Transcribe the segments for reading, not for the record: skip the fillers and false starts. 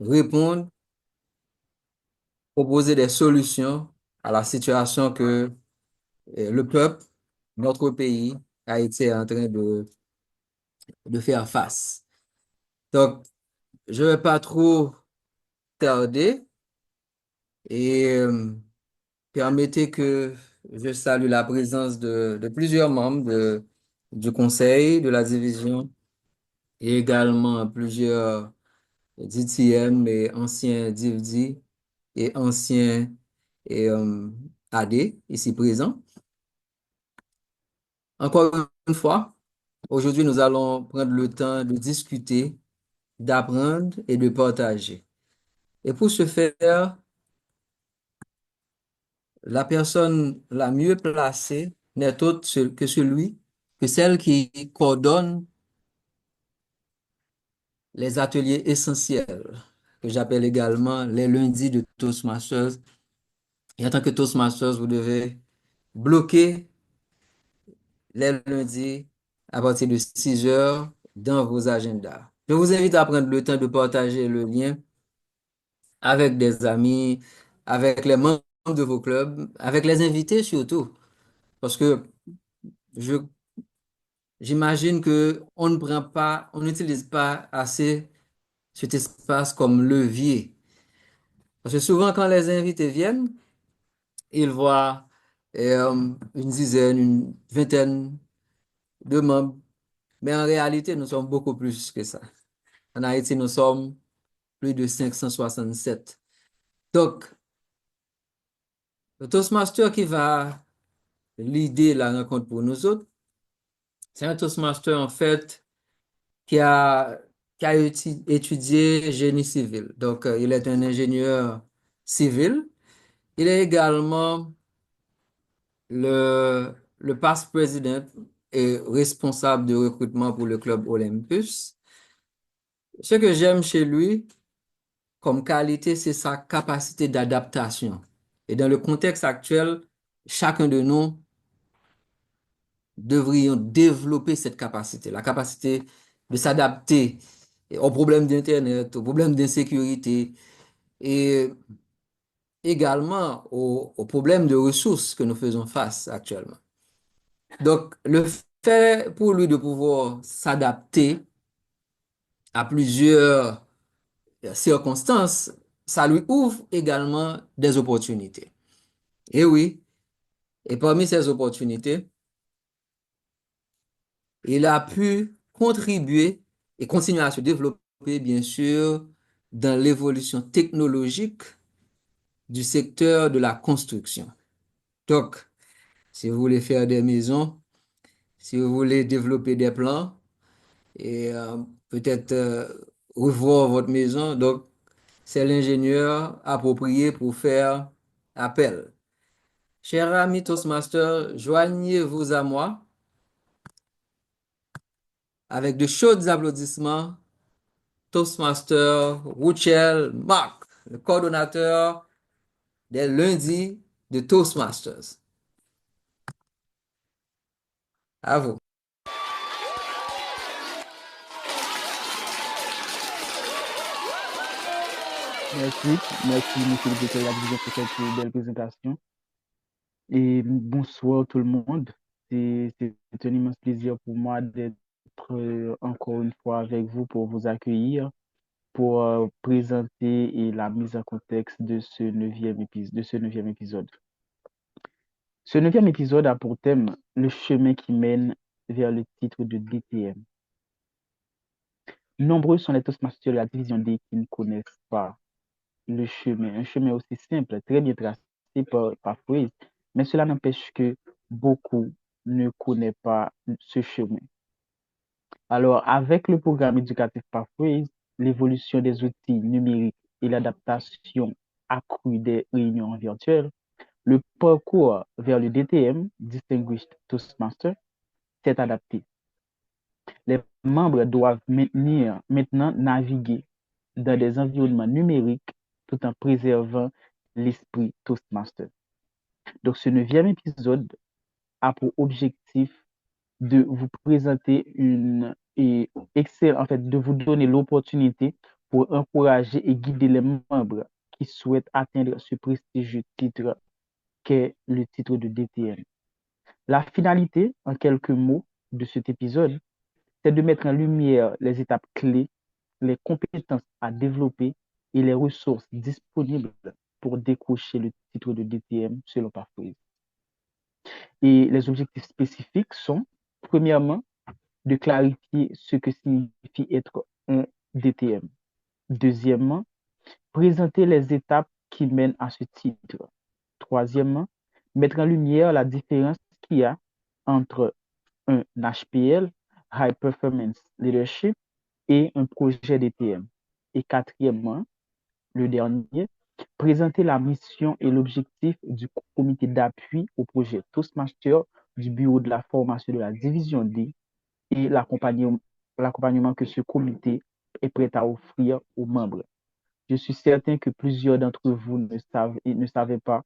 répondre, proposer des solutions à la situation que le peuple, notre pays, Haïti est en train de faire face. Donc, je ne vais pas trop tarder et permettez que je salue la présence de plusieurs membres du conseil, de la division et également plusieurs DTM et anciens DIVD et anciens et, AD ici présents. Encore une fois, aujourd'hui, nous allons prendre le temps de discuter, d'apprendre et de partager. Et pour ce faire, la personne la mieux placée n'est autre que celle qui coordonne les ateliers essentiels, que j'appelle également les lundis de Toastmasters. Et en tant que Toastmasters, vous devez bloquer les lundis à partir de 6 heures dans vos agendas. Je vous invite à prendre le temps de partager le lien avec des amis, avec les membres de vos clubs, avec les invités surtout, parce que je, j'imagine que on ne prend pas, on n'utilise pas assez cet espace comme levier. Parce que souvent, quand les invités viennent, ils voient une dizaine, une vingtaine de membres. Mais en réalité, nous sommes beaucoup plus que ça. En Haïti, nous sommes plus de 567. Donc, le Toastmaster qui va l'idée la rencontre pour nous autres, c'est un Toastmaster en fait qui a, qui a étudié génie civil. Donc, il est un ingénieur civil. Il est également le past president et responsable de recrutement pour le club Olympus. Ce que j'aime chez lui comme qualité, c'est sa capacité d'adaptation. Et dans le contexte actuel, chacun de nous devrions développer cette capacité, la capacité de s'adapter aux problèmes d'Internet, aux problèmes d'insécurité et également aux problèmes de ressources que nous faisons face actuellement. Donc, le fait pour lui de pouvoir s'adapter à plusieurs circonstances, ça lui ouvre également des opportunités. Et oui, et parmi ces opportunités, il a pu contribuer et continuer à se développer, bien sûr, dans l'évolution technologique du secteur de la construction. Donc, si vous voulez faire des maisons, si vous voulez développer des plans et peut-être revoir votre maison, donc c'est l'ingénieur approprié pour faire appel. Chers amis Toastmasters, joignez-vous à moi avec de chauds applaudissements Toastmaster Rouchel Marc, le coordonnateur des lundis de Toastmasters. À vous. Merci, merci, monsieur le directeur de la division pour cette belle présentation. Et bonsoir tout le monde. C'est un immense plaisir pour moi d'être encore une fois avec vous pour vous accueillir, pour présenter et la mise en contexte de ce neuvième épisode. Ce neuvième épisode a pour thème le chemin qui mène vers le titre de DTM. Nombreux sont les Toastmasters de la division D qui ne connaissent pas le chemin, un chemin aussi simple, très bien tracé par Fouet, mais cela n'empêche que beaucoup ne connaissent pas ce chemin. Alors, avec le programme éducatif Pathways, l'évolution des outils numériques et l'adaptation accrue des réunions virtuelles, le parcours vers le DTM, Distinguished Toastmaster, s'est adapté. Les membres doivent maintenant naviguer dans des environnements numériques tout en préservant l'esprit Toastmaster. Donc, ce neuvième épisode a pour objectif de vous présenter en fait, de vous donner l'opportunité pour encourager et guider les membres qui souhaitent atteindre ce prestigieux titre qu'est le titre de DTM. La finalité, en quelques mots, de cet épisode, c'est de mettre en lumière les étapes clés, les compétences à développer et les ressources disponibles pour décrocher le titre de DTM selon Parphrase. Et les objectifs spécifiques sont, premièrement, de clarifier ce que signifie être un DTM. Deuxièmement, présenter les étapes qui mènent à ce titre. Troisièmement, mettre en lumière la différence qu'il y a entre un HPL, High Performance Leadership, et un projet DTM. Et quatrièmement, le dernier, présenter la mission et l'objectif du comité d'appui au projet Toastmaster du bureau de la formation de la division D et l'accompagnement que ce comité est prêt à offrir aux membres. Je suis certain que plusieurs d'entre vous ne savaient pas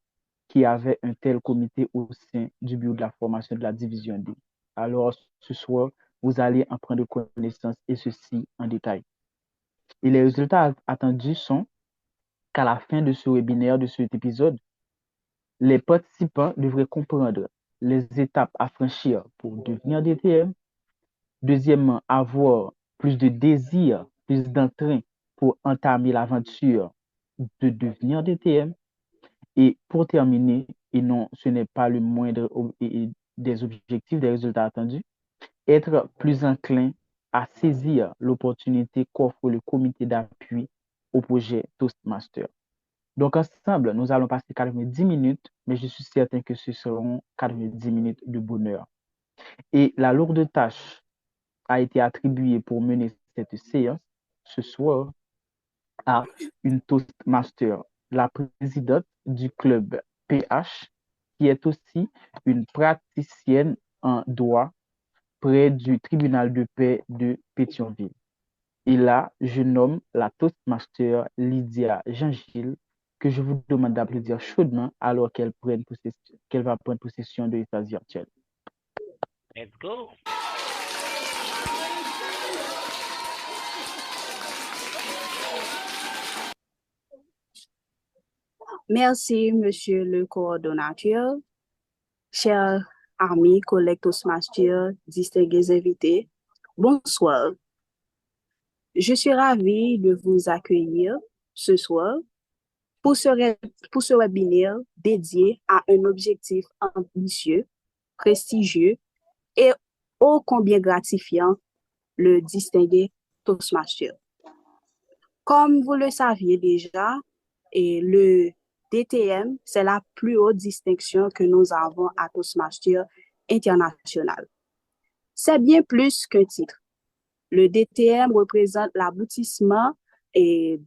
qu'il y avait un tel comité au sein du bureau de la formation de la division D. Alors, ce soir, vous allez en prendre connaissance et ceci en détail. Et les résultats attendus sont qu'à la fin de ce webinaire, de cet épisode, les participants devraient comprendre les étapes à franchir pour devenir DTM. Deuxièmement, avoir plus de désir, plus d'entrain pour entamer l'aventure de devenir DTM. Et pour terminer, et non, ce n'est pas le moindre des objectifs, des résultats attendus, être plus enclin à saisir l'opportunité qu'offre le comité d'appui au projet Toastmaster. Donc, ensemble, nous allons passer 90 minutes, mais je suis certain que ce seront 90 minutes de bonheur. Et la lourde tâche a été attribuée pour mener cette séance ce soir à une Toastmaster, la présidente du club PH, qui est aussi une praticienne en droit près du tribunal de paix de Pétionville. Et là, je nomme la Toastmaster Lydia Jean-Gilles, que je vous demande d'applaudir chaudement alors qu'elle va prendre possession de l'espace virtuel. Let's go. Merci, monsieur le coordonnateur, chers amis, collègues Toastmasters, distingués invités. Bonsoir. Je suis ravie de vous accueillir ce soir pour ce webinaire dédié à un objectif ambitieux, prestigieux et ô combien gratifiant, le distingué Toastmaster. Comme vous le saviez déjà, et le DTM, c'est la plus haute distinction que nous avons à Toastmaster International. C'est bien plus qu'un titre. Le DTM représente l'aboutissement d'un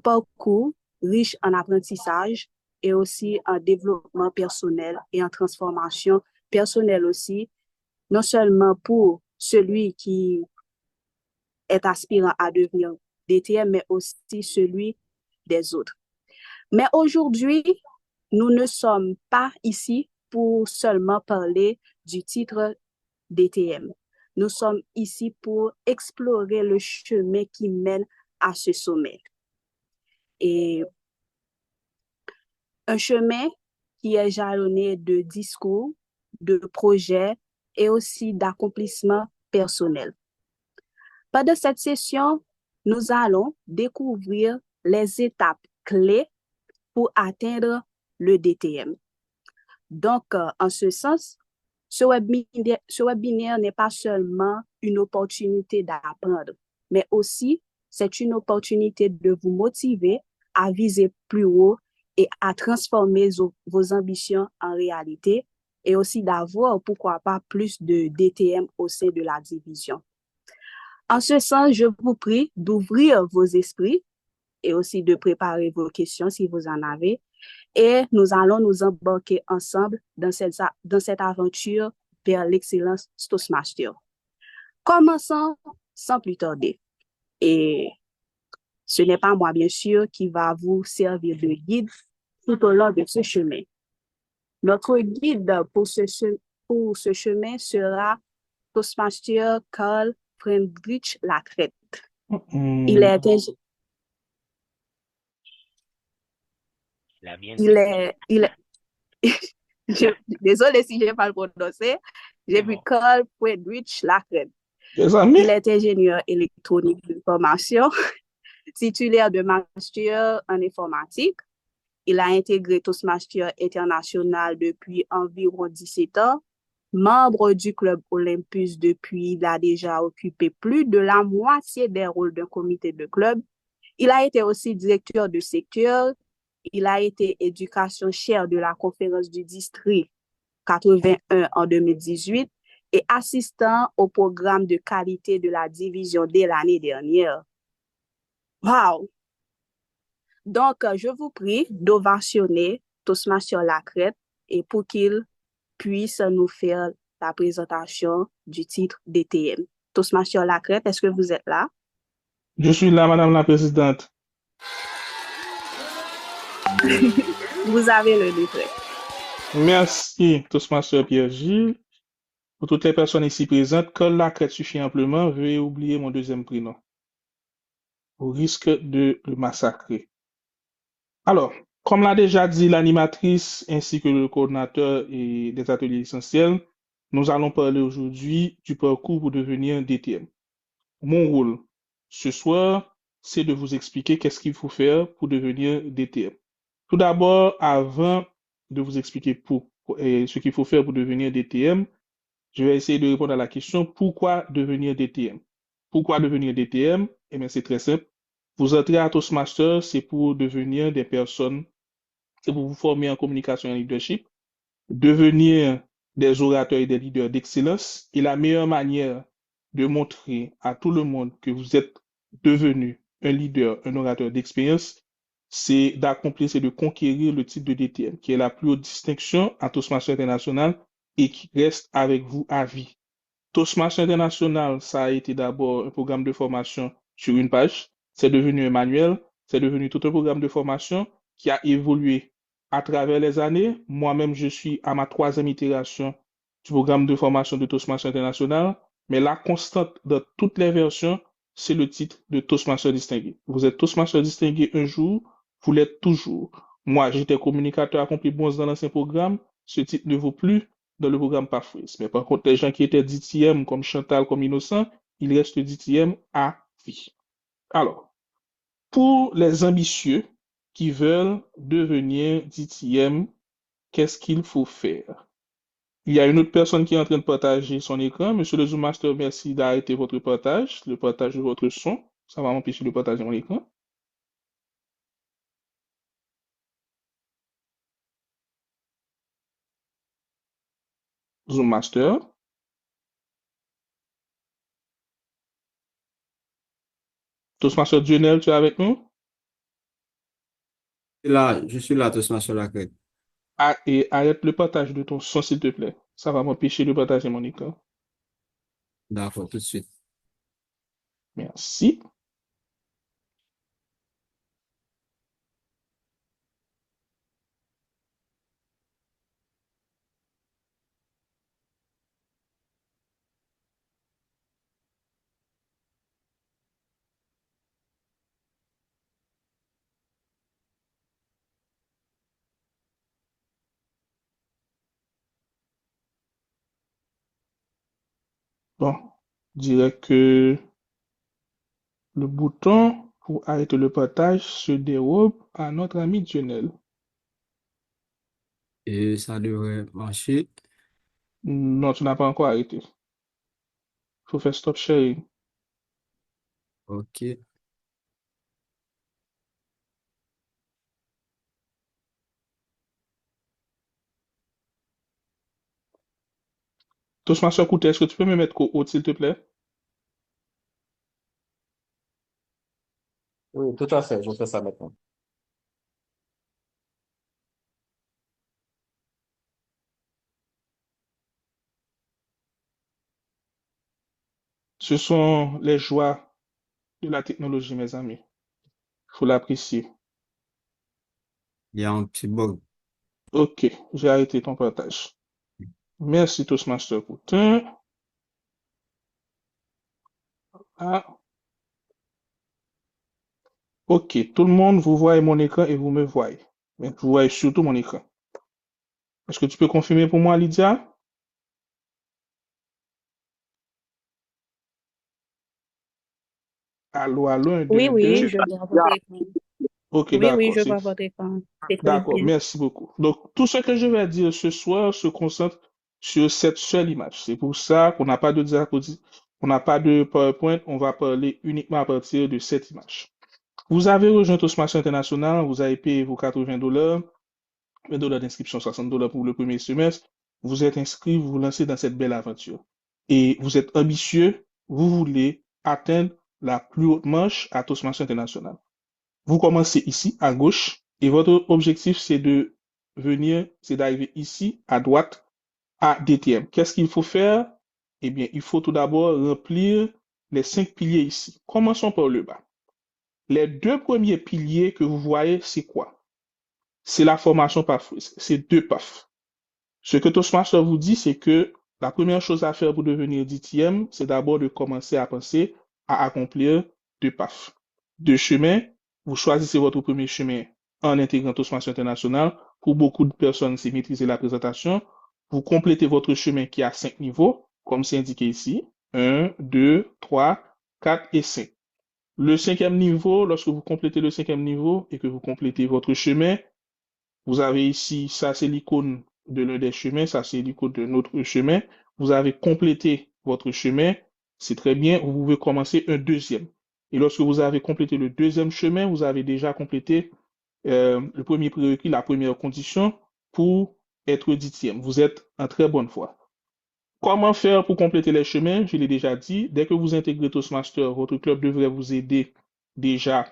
parcours riche en apprentissage et aussi en développement personnel et en transformation personnelle aussi, non seulement pour celui qui est aspirant à devenir DTM, mais aussi celui des autres. Mais aujourd'hui, nous ne sommes pas ici pour seulement parler du titre DTM. Nous sommes ici pour explorer le chemin qui mène à ce sommet. Et un chemin qui est jalonné de discours, de projets et aussi d'accomplissements personnels. Pendant cette session, nous allons découvrir les étapes clés pour atteindre le DTM. Donc, en ce sens, ce webinaire n'est pas seulement une opportunité d'apprendre, mais aussi c'est une opportunité de vous motiver à viser plus haut et à transformer vos ambitions en réalité et aussi d'avoir, pourquoi pas, plus de DTM au sein de la division. En ce sens, je vous prie d'ouvrir vos esprits et aussi de préparer vos questions si vous en avez. Et nous allons nous embarquer ensemble dans cette aventure vers l'excellence Toastmaster. Commençons sans plus tarder. Et ce n'est pas moi, bien sûr, qui va vous servir de guide tout au long de ce chemin. Notre guide pour ce chemin sera Toastmaster Carl Friedrich Lacrette. Il Mm. est, ingé- La bien il est, il est- désolé si je n'ai pas le prononcé, j'ai C'est vu bon. Carl Friedrich Lacrette. Les amis, Il est ingénieur électronique de formation, titulaire de master en informatique. Il a intégré Toastmasters International depuis environ 17 ans. Membre du club Olympus depuis, il a déjà occupé plus de la moitié des rôles d'un comité de club. Il a été aussi directeur de secteur. Il a été éducation chaire de la conférence du district 81 en 2018 et assistant au programme de qualité de la division dès l'année dernière. Wow! Donc, je vous prie d'ovationner Toastmaster Lacrette et pour qu'il puisse nous faire la présentation du titre DTM. Toastmaster Lacrette, est-ce que vous êtes là? je suis là, Madame la Présidente. Vous avez le livret. Merci, Toastmaster Pierre-Gilles. Pour toutes les personnes ici présentes, Carl Lacrette suffit amplement. Veuillez oublier mon deuxième prénom, au risque de le massacrer. Alors, comme l'a déjà dit l'animatrice ainsi que le coordinateur et des ateliers essentiels, nous allons parler aujourd'hui du parcours pour devenir DTM. Mon rôle ce soir, c'est de vous expliquer qu'est-ce qu'il faut faire pour devenir DTM. Tout d'abord, avant de vous expliquer ce qu'il faut faire pour devenir DTM, je vais essayer de répondre à la question pourquoi devenir DTM? Pourquoi devenir DTM? Eh bien, c'est très simple. Vous entrez à Toastmasters, c'est pour devenir des personnes, c'est pour vous former en communication et en leadership, devenir des orateurs et des leaders d'excellence. Et la meilleure manière de montrer à tout le monde que vous êtes devenu un leader, un orateur d'expérience, c'est d'accomplir, c'est de conquérir le titre de DTM, qui est la plus haute distinction à Toastmasters International et qui reste avec vous à vie. Toastmasters International, ça a été d'abord un programme de formation sur une page. C'est devenu un manuel. C'est devenu tout un programme de formation qui a évolué à travers les années. Moi-même, je suis à ma troisième itération du programme de formation de Toastmasters International. Mais la constante de toutes les versions, c'est le titre de Toastmaster distingué. Vous êtes Toastmaster distingué un jour, vous l'êtes toujours. Moi, j'étais communicateur accompli bronze dans l'ancien programme. Ce titre ne vaut plus dans le programme Pathways. Mais par contre, les gens qui étaient DTM comme Chantal, comme Innocent, ils restent DTM à vie. Alors, pour les ambitieux qui veulent devenir DTM, qu'est-ce qu'il faut faire? Il y a une autre personne qui est en train de partager son écran. Monsieur le Zoom Master, merci d'arrêter votre partage, le partage de votre son. Ça va m'empêcher de partager mon écran. Zoom Master. Toastmaster Lionel, tu es avec nous? Là, je suis là, Toastmaster Lacrette. Ah, et arrête le partage de ton son, s'il te plaît. Ça va m'empêcher de partager mon écran. D'accord, tout de suite. Merci. Bon, je dirais que le bouton pour arrêter le partage se dérobe à notre ami Lionel. Et ça devrait marcher. Non, tu n'as pas encore arrêté. Il faut faire stop sharing. OK. Toastmaster Coutet, est-ce que tu peux me mettre haut, s'il te plaît? Oui, tout à fait, je fais ça maintenant. Ce sont les joies de la technologie, mes amis. Il faut l'apprécier. Il y a un petit bug. Ok, j'ai arrêté ton partage. Merci, Toastmaster Coutet. Ah, ok. Tout le monde, vous voyez mon écran et vous me voyez. Mais vous voyez surtout mon écran. Est-ce que tu peux confirmer pour moi, Lydia? Allô, allô, 1, 2, Oui, 1, oui, 2. je vois votre écran. Ok, Oui, oui, d'accord. je vois votre écran. C'est très D'accord, bien. merci beaucoup. Donc, tout ce que je vais dire ce soir se concentre sur cette seule image. C'est pour ça qu'on n'a pas de diapositive, on n'a pas de PowerPoint, on va parler uniquement à partir de cette image. Vous avez rejoint Toastmasters International, vous avez payé vos $80, $20 d'inscription, $60 pour le premier semestre. Vous êtes inscrit, vous vous lancez dans cette belle aventure. Et vous êtes ambitieux, vous voulez atteindre la plus haute marche à Toastmasters International. Vous commencez ici, à gauche, et votre objectif, c'est d'arriver ici, à droite, à DTM. Qu'est-ce qu'il faut faire? Eh bien, il faut tout d'abord remplir les 5 piliers ici. Commençons par le bas. Les 2 premiers piliers que vous voyez, c'est quoi? C'est la formation par freeze. C'est 2 PAF. Ce que Toastmaster vous dit, c'est que la première chose à faire pour devenir DTM, c'est d'abord de commencer à penser à accomplir 2 PAF. 2 chemins, vous choisissez votre premier chemin en intégrant Toastmasters International. Pour beaucoup de personnes, c'est maîtriser la présentation. Vous complétez votre chemin qui a 5 niveaux, comme c'est indiqué ici. 1, 2, 3, 4 et 5. Le 5e niveau, lorsque vous complétez le 5e niveau et que vous complétez votre chemin, vous avez ici, ça c'est l'icône de l'un des chemins, ça c'est l'icône de notre chemin. Vous avez complété votre chemin, c'est très bien, vous pouvez commencer un deuxième. Et lorsque vous avez complété le deuxième chemin, vous avez déjà complété le premier prérequis, la première condition pour être DTM. Vous êtes en très bonne voie. Comment faire pour compléter les chemins? Je l'ai déjà dit, dès que vous intégrez Toastmaster, votre club devrait vous aider déjà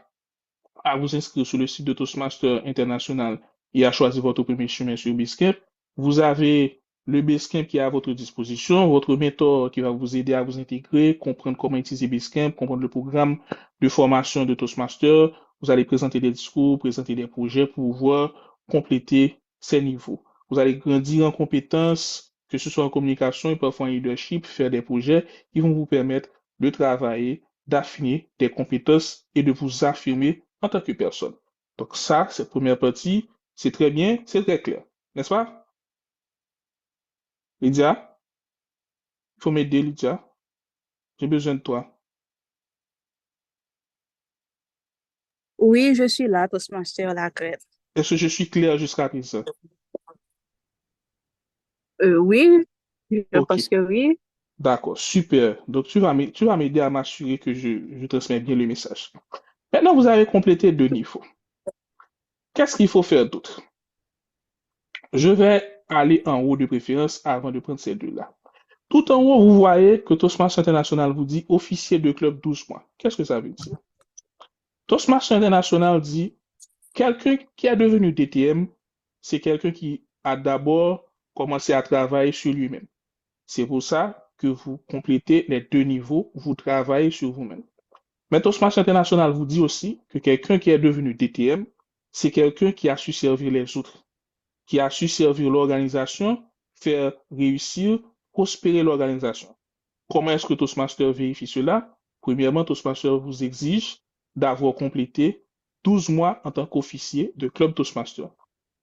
à vous inscrire sur le site de Toastmaster International et à choisir votre premier chemin sur Basecamp. Vous avez le Basecamp qui est à votre disposition, votre mentor qui va vous aider à vous intégrer, comprendre comment utiliser Basecamp, comprendre le programme de formation de Toastmaster. Vous allez présenter des discours, présenter des projets pour pouvoir compléter ces niveaux. Vous allez grandir en compétences, que ce soit en communication et parfois en leadership, faire des projets qui vont vous permettre de travailler, d'affiner des compétences et de vous affirmer en tant que personne. Donc ça, cette première partie, c'est très bien, c'est très clair. N'est-ce pas? Lydia, il faut m'aider, Lydia. J'ai besoin de toi. Oui, je suis là, Toastmaster La Crête. Est-ce que je suis clair jusqu'à présent? Oui, je Ok, pense que oui. d'accord, super. Donc tu vas m'aider à m'assurer que je transmets bien le message. Maintenant, vous avez complété 2 niveaux. Qu'est-ce qu'il faut faire d'autre? Je vais aller en haut de préférence avant de prendre ces 2-là. Tout en haut, vous voyez que Toastmasters International vous dit officier de club 12 mois. Qu'est-ce que ça veut dire? Toastmasters International dit quelqu'un qui est devenu DTM, c'est quelqu'un qui a d'abord commencé à travailler sur lui-même. C'est pour ça que vous complétez les 2 niveaux, vous travaillez sur vous-même. Mais Toastmasters International vous dit aussi que quelqu'un qui est devenu DTM, c'est quelqu'un qui a su servir les autres, qui a su servir l'organisation, faire réussir, prospérer l'organisation. Comment est-ce que Toastmaster vérifie cela? Premièrement, Toastmaster vous exige d'avoir complété 12 mois en tant qu'officier de club Toastmaster.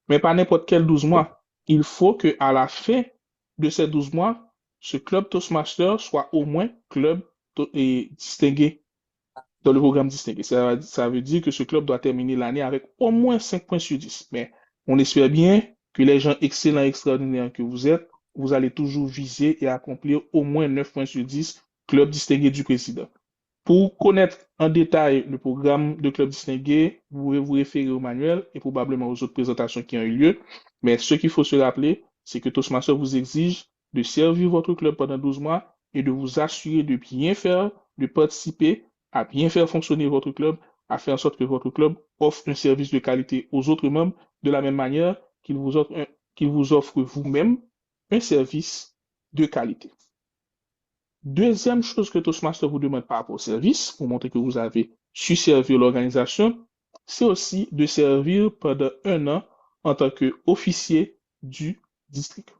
Mais pas n'importe quel 12 mois. Il faut qu'à la fin de ces 12 mois, ce club Toastmaster soit au moins club distingué dans le programme distingué. Ça veut dire que ce club doit terminer l'année avec au moins 5 points sur 10. Mais on espère bien que les gens excellents, extraordinaires que vous êtes, vous allez toujours viser et accomplir au moins 9 points sur 10, club distingué du président. Pour connaître en détail le programme de club distingué, vous pouvez vous référer au manuel et probablement aux autres présentations qui ont eu lieu. Mais ce qu'il faut se rappeler, c'est que Toastmaster vous exige de servir votre club pendant 12 mois et de vous assurer de bien faire, de participer à bien faire fonctionner votre club, à faire en sorte que votre club offre un service de qualité aux autres membres de la même manière qu'il vous offre vous-même un service de qualité. Deuxième chose que Toastmaster vous demande par rapport au service, pour montrer que vous avez su servir l'organisation, c'est aussi de servir pendant 1 an en tant qu'officier du district.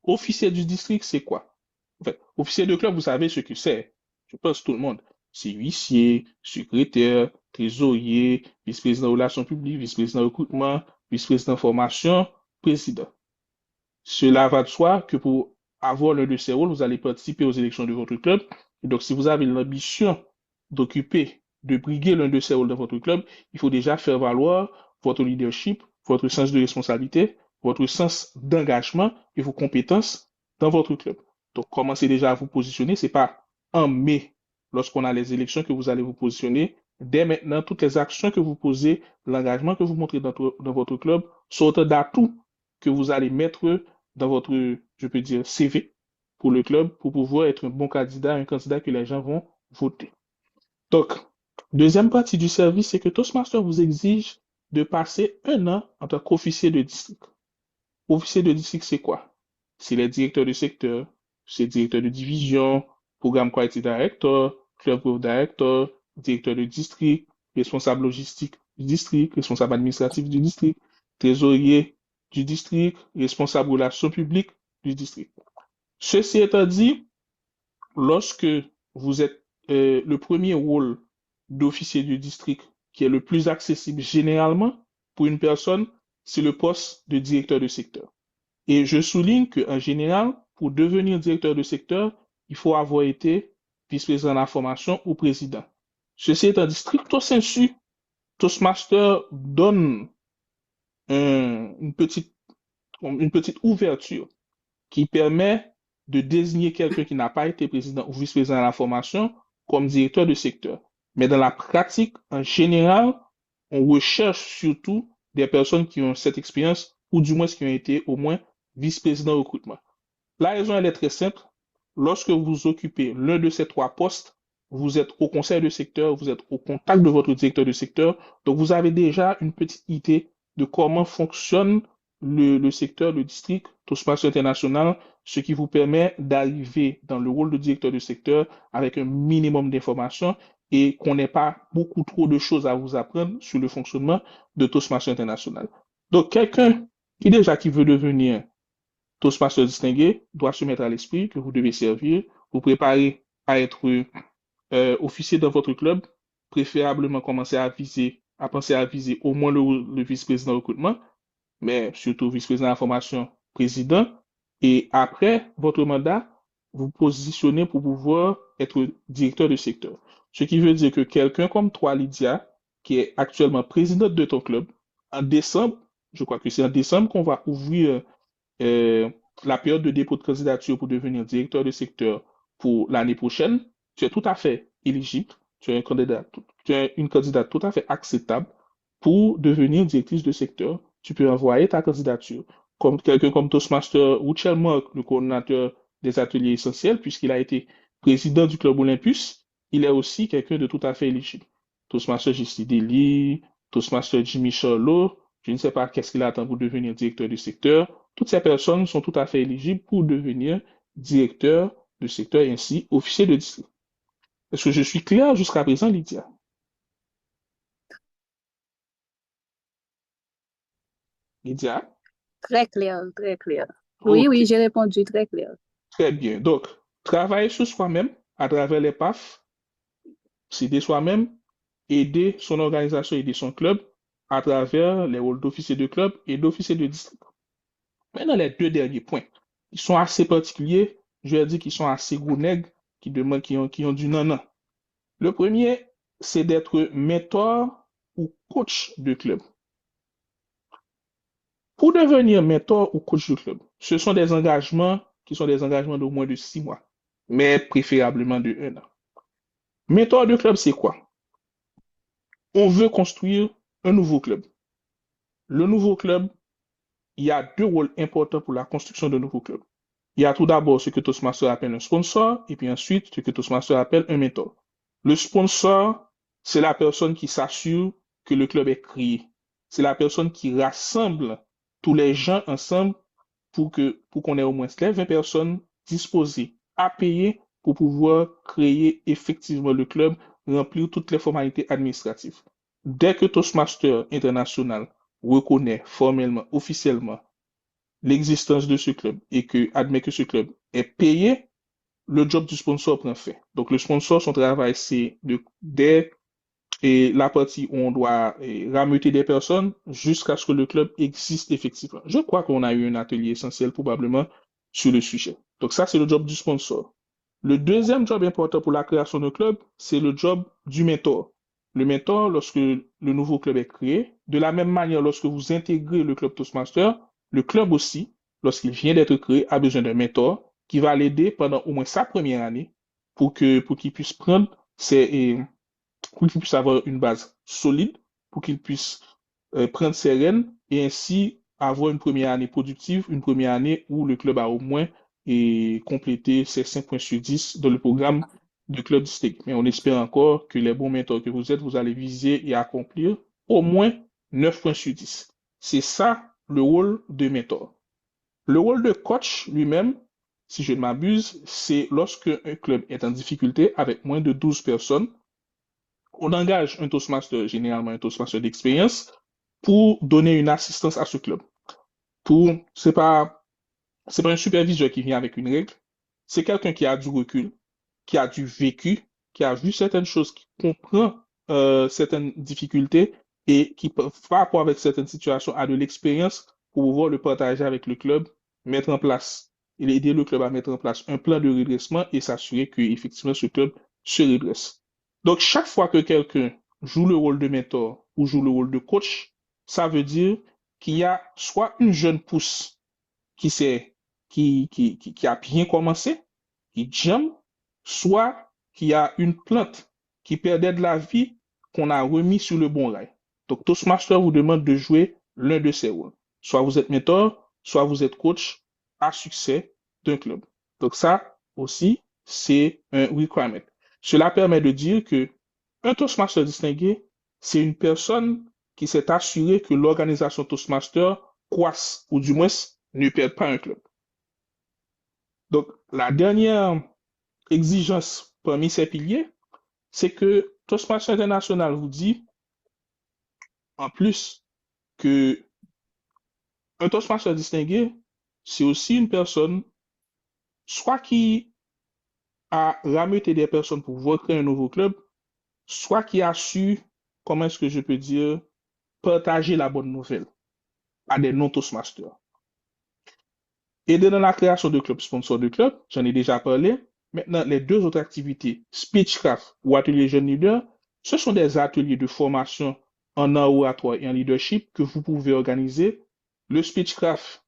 Officier du district, c'est quoi? En fait, officier de club, vous savez ce que c'est. Je pense tout le monde. C'est huissier, secrétaire, trésorier, vice-président relations publiques, vice-président recrutement, vice-président formation, président. Cela va de soi que pour avoir l'un de ces rôles, vous allez participer aux élections de votre club. Et donc, si vous avez l'ambition d'occuper, de briguer l'un de ces rôles dans votre club, il faut déjà faire valoir votre leadership, votre sens de responsabilité, votre sens d'engagement et vos compétences dans votre club. Donc, commencez déjà à vous positionner. C'est pas en mai, lorsqu'on a les élections, que vous allez vous positionner. Dès maintenant, toutes les actions que vous posez, l'engagement que vous montrez dans votre club sont autant d'atouts que vous allez mettre dans votre, je peux dire, CV pour le club pour pouvoir être un bon candidat, un candidat que les gens vont voter. Donc, deuxième partie du service, c'est que Toastmaster vous exige de passer 1 an en tant qu'officier de district. Officier de district, c'est quoi? C'est les directeurs de secteur, c'est directeur de division, programme quality director, club growth director, directeur de district, responsable logistique du district, responsable administratif du district, trésorier du district, responsable relations publiques du district. Ceci étant dit, lorsque vous êtes le premier rôle d'officier du district qui est le plus accessible généralement pour une personne, c'est le poste de directeur de secteur. Et je souligne qu'en général, pour devenir directeur de secteur, il faut avoir été vice-président de la formation ou président. Ceci étant dit, stricto sensu, Toastmaster donne une petite ouverture qui permet de désigner quelqu'un qui n'a pas été président ou vice-président de la formation comme directeur de secteur. Mais dans la pratique, en général, on recherche surtout des personnes qui ont cette expérience ou du moins qui ont été au moins vice-président recrutement. La raison, elle est très simple. Lorsque vous occupez l'un de ces 3 postes, vous êtes au conseil de secteur, vous êtes au contact de votre directeur de secteur, donc vous avez déjà une petite idée de comment fonctionne le secteur, le district Toastmaster International, ce qui vous permet d'arriver dans le rôle de directeur de secteur avec un minimum d'informations et qu'on n'ait pas beaucoup trop de choses à vous apprendre sur le fonctionnement de Toastmaster International. Donc, quelqu'un qui veut devenir Toastmaster distingué doit se mettre à l'esprit que vous devez servir, vous préparer à être officier dans votre club, préférablement penser à viser au moins le vice-président recrutement, mais surtout vice-président de la formation, président, et après votre mandat, vous positionnez pour pouvoir être directeur de secteur. Ce qui veut dire que quelqu'un comme toi, Lydia, qui est actuellement présidente de ton club, en décembre, je crois que c'est en décembre qu'on va ouvrir la période de dépôt de candidature pour devenir directeur de secteur pour l'année prochaine, tu es tout à fait éligible, tu es une candidate tout à fait acceptable pour devenir directrice de secteur. Tu peux envoyer ta candidature. Comme quelqu'un comme Toastmaster Ruchel Mark, le coordinateur des ateliers essentiels, puisqu'il a été président du club Olympus, il est aussi quelqu'un de tout à fait éligible. Toastmaster J.C. Deli, Toastmaster Jimmy Charlot, je ne sais pas qu'est-ce qu'il attend pour devenir directeur du secteur. Toutes ces personnes sont tout à fait éligibles pour devenir directeur de secteur et ainsi officier de district. Est-ce que je suis clair jusqu'à présent, Lydia? Lydia? Très clair, très clair. Oui, Ok, oui, j'ai répondu très clair. très bien. Donc, travailler sur soi-même à travers les PAF, s'aider soi-même, aider son organisation, aider son club à travers les rôles d'officier de club et d'officier de district. Maintenant, les 2 derniers points, ils sont assez particuliers, je vais dire qu'ils sont assez gros nègres, qui ont du non-non. Le premier, c'est d'être mentor ou coach de club. Pour devenir mentor ou coach de club, ce sont des engagements qui sont des engagements d'au moins de 6 mois, mais préférablement de 1 an. Mentor de club, c'est quoi? On veut construire un nouveau club. Le nouveau club, il y a 2 rôles importants pour la construction d'un nouveau club. Il y a tout d'abord ce que Toastmaster appelle un sponsor, et puis ensuite ce que Toastmaster appelle un mentor. Le sponsor, c'est la personne qui s'assure que le club est créé. C'est la personne qui rassemble tous les gens ensemble pour qu'on ait au moins 20 personnes disposées à payer pour pouvoir créer effectivement le club, remplir toutes les formalités administratives. Dès que Toastmaster International reconnaît formellement, officiellement, l'existence de ce club et admet que ce club est payé, le job du sponsor prend fin. Donc, le sponsor, son travail, c'est dès la partie où on doit rameuter des personnes jusqu'à ce que le club existe effectivement. Je crois qu'on a eu un atelier essentiel probablement sur le sujet. Donc, ça, c'est le job du sponsor. Le deuxième job important pour la création d'un club, c'est le job du mentor. Le mentor, lorsque le nouveau club est créé, de la même manière, lorsque vous intégrez le club Toastmaster, le club aussi, lorsqu'il vient d'être créé, a besoin d'un mentor qui va l'aider pendant au moins sa première année pour qu'il puisse pour qu'il puisse avoir une base solide, pour qu'il puisse prendre ses rênes et ainsi avoir une première année productive, une première année où le club a au moins complété ses 5 points sur 10 dans le programme de club district. Mais on espère encore que les bons mentors que vous êtes, vous allez viser et accomplir au moins 9 points sur 10. C'est ça le rôle de mentor. Le rôle de coach lui-même, si je ne m'abuse, c'est lorsque un club est en difficulté avec moins de 12 personnes, on engage un Toastmaster, généralement un Toastmaster d'expérience, pour donner une assistance à ce club. C'est pas un superviseur qui vient avec une règle, c'est quelqu'un qui a du recul, qui a du vécu, qui a vu certaines choses, qui comprend certaines difficultés et qui, par rapport avec certaines situations, a de l'expérience pour pouvoir le partager avec le club, mettre en place, et aider le club à mettre en place un plan de redressement et s'assurer que effectivement ce club se redresse. Donc, chaque fois que quelqu'un joue le rôle de mentor ou joue le rôle de coach, ça veut dire qu'il y a soit une jeune pousse qui, qui a bien commencé, qui jam, soit qu'il y a une plante qui perdait de la vie qu'on a remis sur le bon rail. Donc, Toastmaster vous demande de jouer l'un de ces rôles. Soit vous êtes mentor, soit vous êtes coach à succès d'un club. Donc, ça aussi, c'est un requirement. Cela permet de dire que un Toastmaster distingué, c'est une personne qui s'est assurée que l'organisation Toastmaster croisse, ou du moins ne perde pas un club. Donc, la dernière exigence parmi ces piliers, c'est que Toastmaster International vous dit, en plus, que un Toastmaster distingué, c'est aussi une personne, soit qui a rameuté des personnes pour pouvoir créer un nouveau club, soit qui a su, comment est-ce que je peux dire, partager la bonne nouvelle à des non-Toastmasters. Aider dans la création de clubs, sponsor de clubs, j'en ai déjà parlé. Maintenant, les deux autres activités, Speechcraft ou Atelier Jeune Leader, ce sont des ateliers de formation en oratoire et en leadership que vous pouvez organiser. Le Speechcraft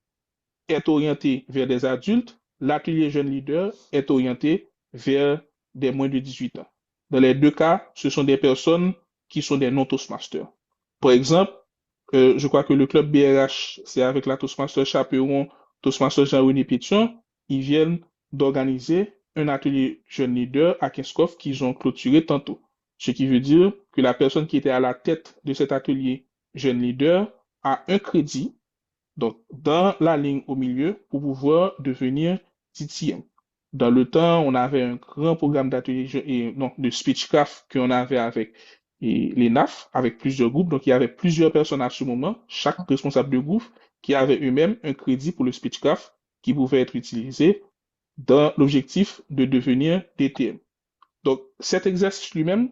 est orienté vers des adultes, l'Atelier Jeune Leader est orienté vers des moins de 18 ans. Dans les deux cas, ce sont des personnes qui sont des non-Toastmasters. Par exemple, je crois que le club BRH, c'est avec la Toastmaster Chaperon, Toastmaster Jean-René Pétion, ils viennent d'organiser un atelier jeune leader à Kinskov qu'ils ont clôturé tantôt. Ce qui veut dire que la personne qui était à la tête de cet atelier jeune leader a un crédit, donc dans la ligne au milieu, pour pouvoir devenir TTM. Dans le temps, on avait un grand programme d'atelier, de Speechcraft qu'on avait avec les NAF, avec plusieurs groupes. Donc, il y avait plusieurs personnes à ce moment, chaque responsable de groupe, qui avait eux-mêmes un crédit pour le Speechcraft qui pouvait être utilisé dans l'objectif de devenir DTM. Donc, cet exercice lui-même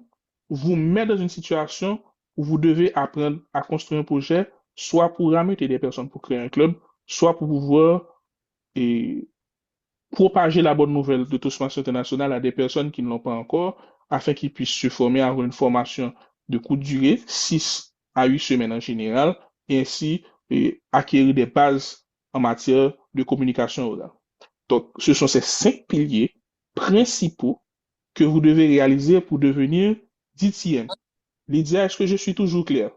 vous met dans une situation où vous devez apprendre à construire un projet, soit pour rameuter des personnes pour créer un club, soit pour pouvoir propager la bonne nouvelle de Toastmasters International à des personnes qui ne l'ont pas encore, afin qu'ils puissent se former, avoir une formation de courte durée, 6 à 8 semaines en général, et ainsi acquérir des bases en matière de communication orale. Donc, ce sont ces 5 piliers principaux que vous devez réaliser pour devenir DTM. Lydia, est-ce que je suis toujours clair?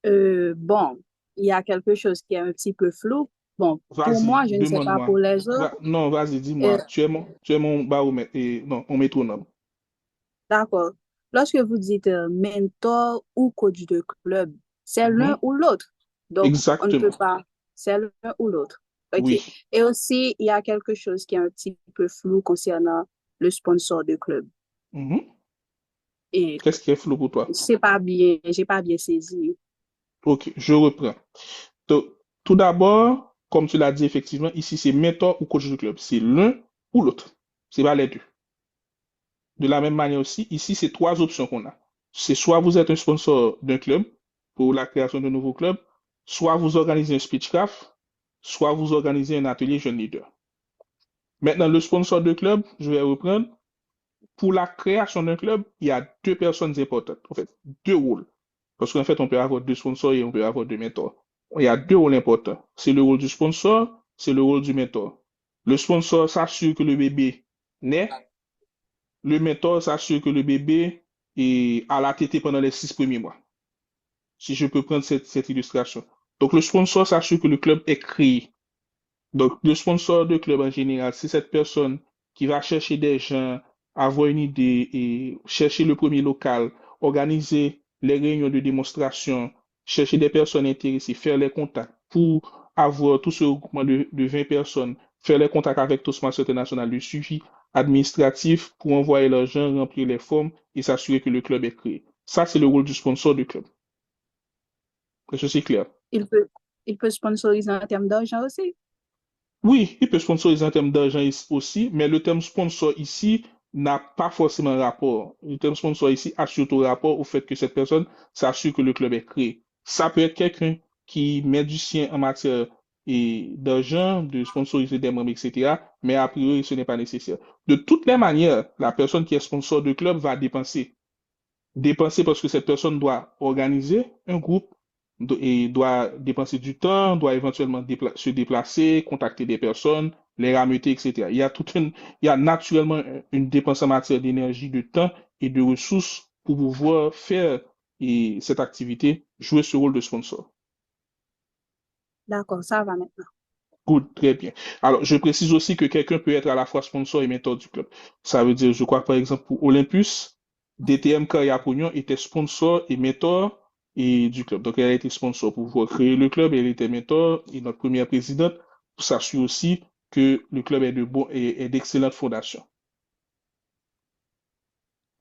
Bon, il y a quelque chose qui est un petit peu flou. Bon, pour Vas-y, moi, je ne sais pas demande-moi. pour les autres. Non, vas-y, Euh, dis-moi. Tu es mon baromètre, non, mon métronome. d'accord. Lorsque vous dites mentor ou coach de club, c'est l'un Mhm. ou l'autre. Donc, on ne peut Exactement. pas, c'est l'un ou l'autre. OK. Oui. Et aussi, il y a quelque chose qui est un petit peu flou concernant le sponsor de club. Mhm. Et Qu'est-ce qui est flou pour toi? c'est pas bien, j'ai pas bien saisi. Ok, je reprends. Donc, tout d'abord, comme tu l'as dit effectivement, ici c'est mentor ou coach de club. C'est l'un ou l'autre. C'est pas les deux. De la même manière aussi, ici, c'est trois options qu'on a. C'est soit vous êtes un sponsor d'un club pour la création de nouveaux clubs, soit vous organisez un speechcraft, soit vous organisez un atelier jeune leader. Maintenant, le sponsor de club, je vais reprendre. Pour la création d'un club, il y a deux personnes importantes. En fait, deux rôles. Parce qu'en fait, on peut avoir deux sponsors et on peut avoir deux mentors. Il y a deux rôles importants. C'est le rôle du sponsor, c'est le rôle du mentor. Le sponsor s'assure que le bébé naît. Le mentor s'assure que le bébé est à la tétée pendant les 6 premiers mois. Si je peux prendre cette illustration. Donc, le sponsor s'assure que le club est créé. Donc, le sponsor de club en général, c'est cette personne qui va chercher des gens, avoir une idée et chercher le premier local, organiser les réunions de démonstration, chercher des personnes intéressées, faire les contacts pour avoir tout ce regroupement de 20 personnes, faire les contacts avec Toastmasters International, le suivi administratif pour envoyer l'argent, remplir les formes et s'assurer que le club est créé. Ça, c'est le rôle du sponsor du club. Est-ce que c'est clair? Il peut sponsoriser en termes d'argent aussi. Oui, il peut sponsoriser en termes d'argent aussi, mais le terme sponsor ici n'a pas forcément rapport. Le terme sponsor ici a surtout rapport au fait que cette personne s'assure que le club est créé. Ça peut être quelqu'un qui met du sien en matière d'argent, de sponsoriser des membres, etc., mais a priori, ce n'est pas nécessaire. De toutes les manières, la personne qui est sponsor de club va dépenser. Dépenser parce que cette personne doit organiser un groupe et doit dépenser du temps, doit éventuellement se déplacer, contacter des personnes, les rameuter, etc. Il y a naturellement une dépense en matière d'énergie, de temps et de ressources pour pouvoir faire cette activité, jouer ce rôle de sponsor. D'accord, ça va maintenant. Good, très bien. Alors, je précise aussi que quelqu'un peut être à la fois sponsor et mentor du club. Ça veut dire, je crois, par exemple, pour Olympus, DTM Carriapognon était sponsor et mentor du club. Donc, elle a été sponsor pour pouvoir créer le club, elle était mentor et notre première présidente pour s'assurer aussi que le club est d'excellentes fondations.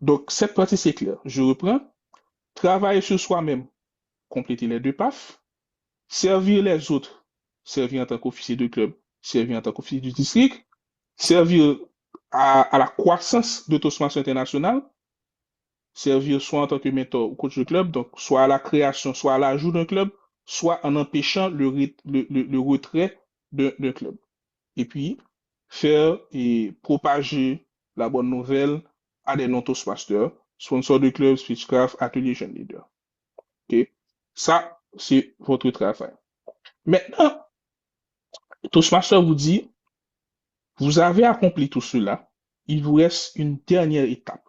Donc, cette partie, c'est clair. Je reprends. Travailler sur soi-même, compléter les deux PAF, servir les autres, servir en tant qu'officier de club, servir en tant qu'officier du district, servir à la croissance de Toastmasters International, servir soit en tant que mentor ou coach de club, donc soit à la création, soit à l'ajout d'un club, soit en empêchant le retrait d'un club. Et puis, faire et propager la bonne nouvelle à des non-Toastmasters, sponsors de club, Speechcraft, atelier jeune leader. OK? Ça, c'est votre travail. Maintenant, Toastmaster vous dit, vous avez accompli tout cela, il vous reste une dernière étape.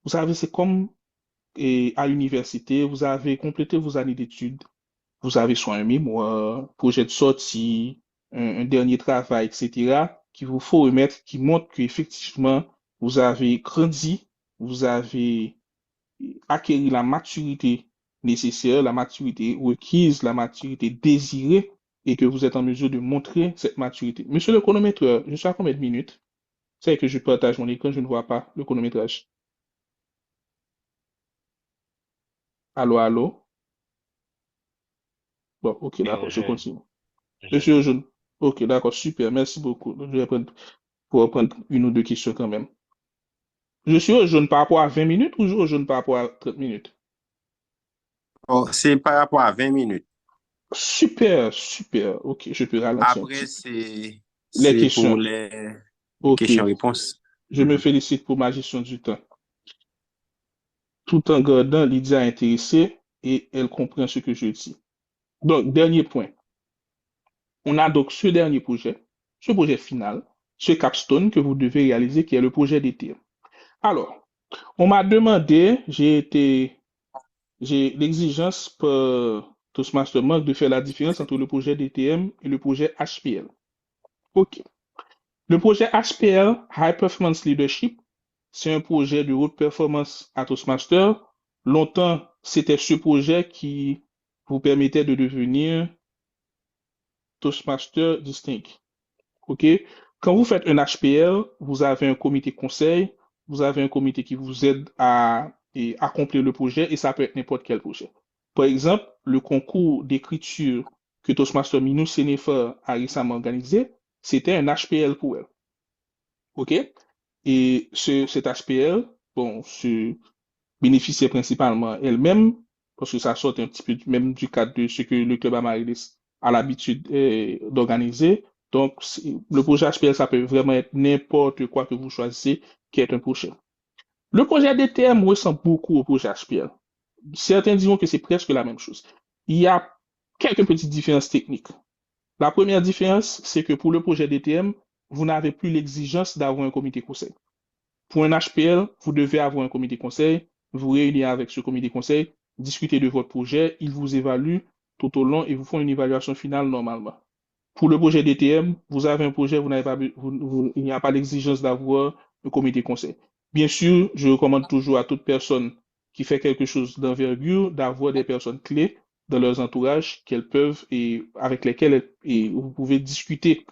Vous savez, c'est comme à l'université, vous avez complété vos années d'études, vous avez soit un mémoire, projet de sortie, un dernier travail, etc., qu'il vous faut remettre, qui montre qu'effectivement, vous avez grandi, vous avez acquis la maturité nécessaire, la maturité requise, la maturité désirée, et que vous êtes en mesure de montrer cette maturité. Monsieur le chronométreur, je suis à combien de minutes? C'est que je partage mon écran, je ne vois pas le chronométrage. Allô, allô? Bon, ok, d'accord, je continue. Monsieur Jaune. Ok, d'accord, super, merci beaucoup. Je vais prendre une ou deux questions quand même. Je suis au jaune par rapport à 20 minutes ou au jaune par rapport à 30 minutes? Oh, c'est par rapport à 20 minutes. Super, super. Ok, je peux ralentir un Après, petit. c'est Les pour questions. les Ok, questions-réponses. je me félicite pour ma gestion du temps. Tout en gardant Lydia intéressée et elle comprend ce que je dis. Donc, dernier point. On a donc ce dernier projet, ce projet final, ce capstone que vous devez réaliser qui est le projet d'été. Alors, on m'a demandé, j'ai l'exigence par Toastmasters Monk de faire la différence entre le projet DTM et le projet HPL. OK. Le projet HPL, High Performance Leadership, c'est un projet de haute performance à Toastmasters. Longtemps, c'était ce projet qui vous permettait de devenir Toastmaster Distinct. OK? Quand vous faites un HPL, vous avez un comité conseil, vous avez un comité qui vous aide à accomplir le projet et ça peut être n'importe quel projet. Par exemple, le concours d'écriture que Toastmaster Minou Sénéfer a récemment organisé, c'était un HPL pour elle. OK? Et cet HPL, bon, se bénéficiait principalement elle-même, parce que ça sort un petit peu même du cadre de ce que le club Amaryllis a l'habitude d'organiser. Donc, le projet HPL, ça peut vraiment être n'importe quoi que vous choisissez qui est un projet. Le projet DTM ressemble beaucoup au projet HPL. Certains diront que c'est presque la même chose. Il y a quelques petites différences techniques. La première différence, c'est que pour le projet DTM, vous n'avez plus l'exigence d'avoir un comité conseil. Pour un HPL, vous devez avoir un comité conseil, vous réunir avec ce comité conseil, discuter de votre projet, ils vous évaluent tout au long et vous font une évaluation finale normalement. Pour le projet DTM, vous avez un projet, il n'y a pas l'exigence d'avoir un comité conseil. Bien sûr, je recommande toujours à toute personne qui fait quelque chose d'envergure d'avoir des personnes clés dans leurs entourages avec lesquelles vous pouvez discuter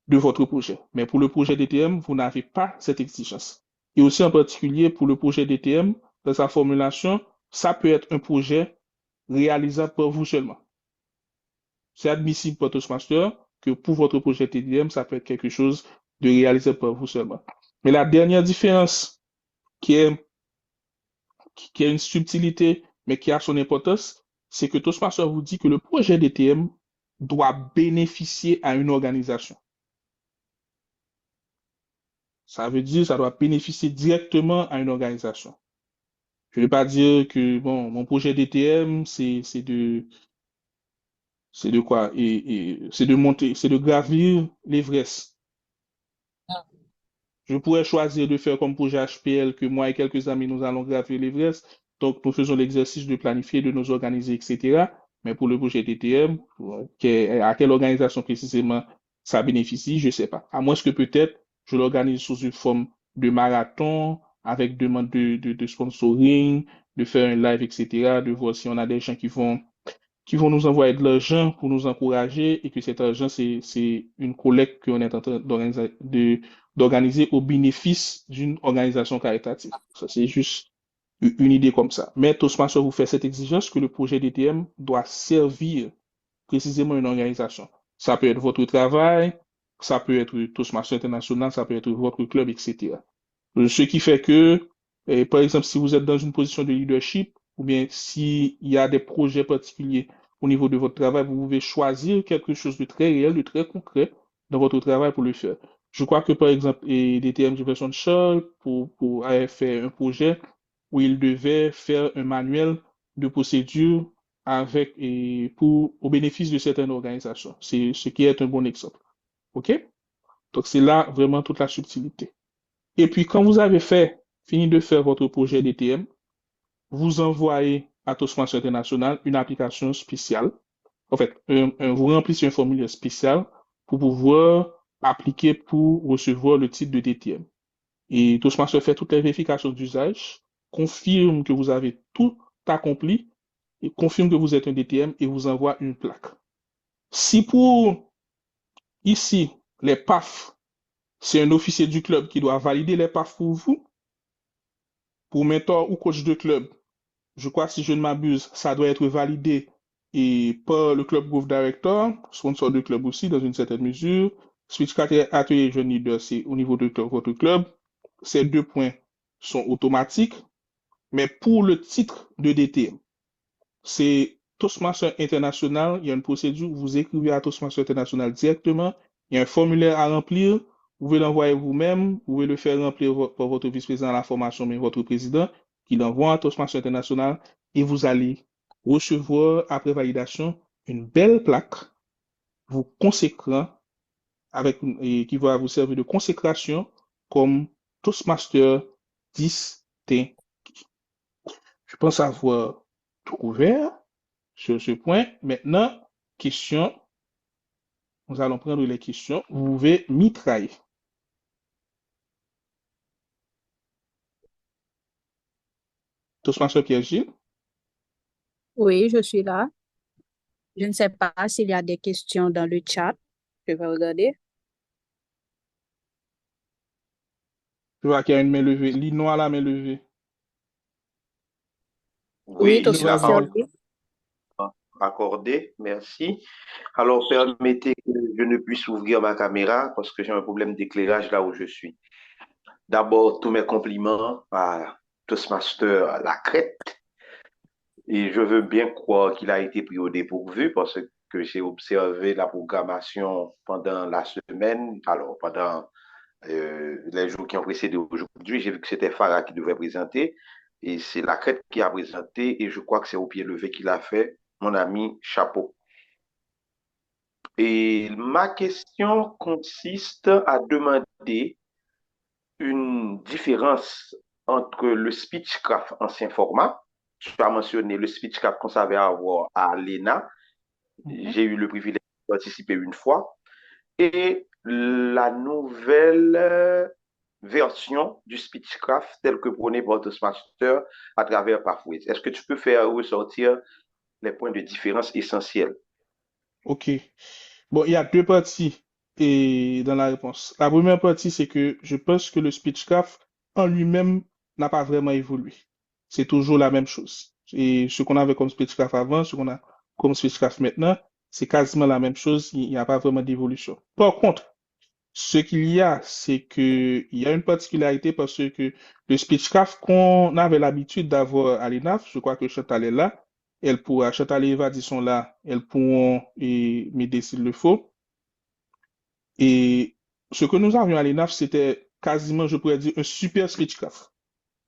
de votre projet. Mais pour le projet DTM, vous n'avez pas cette exigence. Et aussi en particulier pour le projet DTM, dans sa formulation, ça peut être un projet réalisable par vous seulement. C'est admissible pour Toastmaster que pour votre projet TDM, ça peut être quelque chose de réalisable par vous seulement. Mais la dernière différence qui est, qui a une subtilité, mais qui a son importance, c'est que Toastmaster vous dit que le projet DTM doit bénéficier à une organisation. Ça veut dire que ça doit bénéficier directement à une organisation. Je ne vais pas dire que bon, mon projet DTM, c'est de quoi? C'est de monter, c'est de gravir l'Everest. Je pourrais choisir de faire comme projet HPL que moi et quelques amis, nous allons gravir l'Everest. Donc, nous faisons l'exercice de planifier, de nous organiser, etc. Mais pour le projet DTM, à quelle organisation précisément ça bénéficie, je ne sais pas. À moins que peut-être je l'organise sous une forme de marathon, avec demande de sponsoring, de faire un live, etc., de voir si on a des gens qui vont nous envoyer de l'argent pour nous encourager et que cet argent, c'est une collecte qu'on est en train d'organiser au bénéfice d'une organisation caritative. Ça, c'est juste une idée comme ça. Mais Toastmaster vous fait cette exigence que le projet DTM doit servir précisément une organisation. Ça peut être votre travail, ça peut être Toastmaster International, ça peut être votre club, etc. Ce qui fait que, par exemple, si vous êtes dans une position de leadership, ou bien s'il y a des projets particuliers au niveau de votre travail, vous pouvez choisir quelque chose de très réel, de très concret dans votre travail pour le faire. Je crois que, par exemple, DTM Jefferson Shaw avait fait un projet où il devait faire un manuel de procédure au bénéfice de certaines organisations. C'est ce qui est un bon exemple. OK? Donc, c'est là vraiment toute la subtilité. Et puis, quand vous avez fini de faire votre projet DTM, vous envoyez à Toastmasters International une application spéciale. En fait, vous remplissez un formulaire spécial pour pouvoir appliquer pour recevoir le titre de DTM. Et Toastmasters fait toutes les vérifications d'usage, confirme que vous avez tout accompli et confirme que vous êtes un DTM et vous envoie une plaque. Si pour ici, les PAF, c'est un officier du club qui doit valider les PAF pour vous, pour mentor ou coach de club, je crois que si je ne m'abuse, ça doit être validé par le club Growth Director, sponsor de club aussi dans une certaine mesure. Switch Atelier Jeune Leader, c'est au niveau de votre club. Ces 2 points sont automatiques. Mais pour le titre de DTM, c'est Toastmaster International. Il y a une procédure. Vous écrivez à Toastmaster International directement. Il y a un formulaire à remplir. Vous pouvez l'envoyer vous-même. Vous pouvez le faire remplir par votre vice-président à la formation, mais votre président, qui l'envoie à Toastmaster International. Et vous allez recevoir, après validation, une belle plaque vous consécrant qui va vous servir de consécration comme Toastmaster distinct. Je pense avoir tout couvert sur ce point. Maintenant, question. Nous allons prendre les questions. Vous pouvez mitrailler. Toastmaster Pierre-Gilles. Oui, je suis là. Je ne sais pas s'il y a des questions dans le chat. Je vais regarder. Je vois qu'il y a une main levée. Lino a la main levée. Oui, Oui, la Toastmaster. parole est accordée. Merci. Alors, permettez que je ne puisse ouvrir ma caméra parce que j'ai un problème d'éclairage là où je suis. D'abord, tous mes compliments à Toastmaster Lacrette. Et je veux bien croire qu'il a été pris au dépourvu parce que j'ai observé la programmation pendant la semaine, alors pendant les jours qui ont précédé aujourd'hui. J'ai vu que c'était Farah qui devait présenter et c'est Lacrette qui a présenté et je crois que c'est au pied levé qu'il a fait. Mon ami, chapeau. Et ma question consiste à demander une différence entre le Speechcraft ancien format, tu as mentionné le Speechcraft qu'on savait avoir à l'ENA, j'ai eu le privilège de participer une fois, et la nouvelle version du Speechcraft telle que prônée par Toastmaster à travers Pathways. Est-ce que tu peux faire ressortir les points de différence essentiels? Ok. Bon, il y a deux parties dans la réponse. La première partie, c'est que je pense que le Speechcraft en lui-même n'a pas vraiment évolué. C'est toujours la même chose. Et ce qu'on avait comme Speechcraft avant, ce qu'on a comme Speechcraft maintenant, c'est quasiment la même chose. Il n'y a pas vraiment d'évolution. Par contre, ce qu'il y a, c'est que il y a une particularité parce que le Speechcraft qu'on avait l'habitude d'avoir à l'ENAF, je crois que Chantal est là, Chantal et Eva sont là, elles pourront m'aider s'il le faut. Et ce que nous avions à l'ENAF, c'était quasiment, je pourrais dire, un super Speechcraft.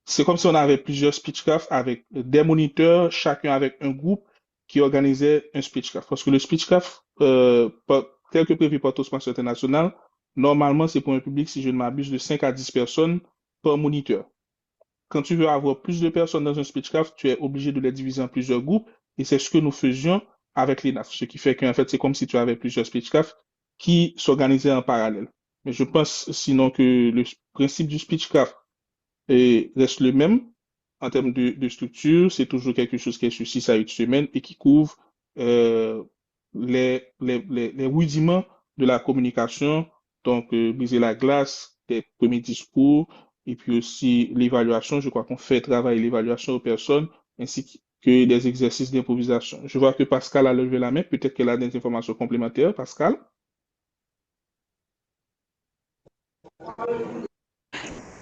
C'est comme si on avait plusieurs Speechcraft avec des moniteurs, chacun avec un groupe qui organisait un Speechcraft. Parce que le Speechcraft, tel que prévu par Toastmasters International, normalement, c'est pour un public, si je ne m'abuse, de 5 à 10 personnes par moniteur. Quand tu veux avoir plus de personnes dans un Speechcraft, tu es obligé de les diviser en plusieurs groupes. Et c'est ce que nous faisions avec l'ENAF. Ce qui fait qu'en fait, c'est comme si tu avais plusieurs Speechcraft qui s'organisaient en parallèle. Mais je pense sinon que le principe du Speechcraft reste le même en termes de structure. C'est toujours quelque chose qui est sur 6 à 8 semaines et qui couvre les rudiments de la communication. Donc, briser la glace, des premiers discours, et puis aussi l'évaluation. Je crois qu'on fait travailler l'évaluation aux personnes ainsi que des exercices d'improvisation. Je vois que Pascal a levé la main. Peut-être qu'elle a des informations complémentaires. Pascal?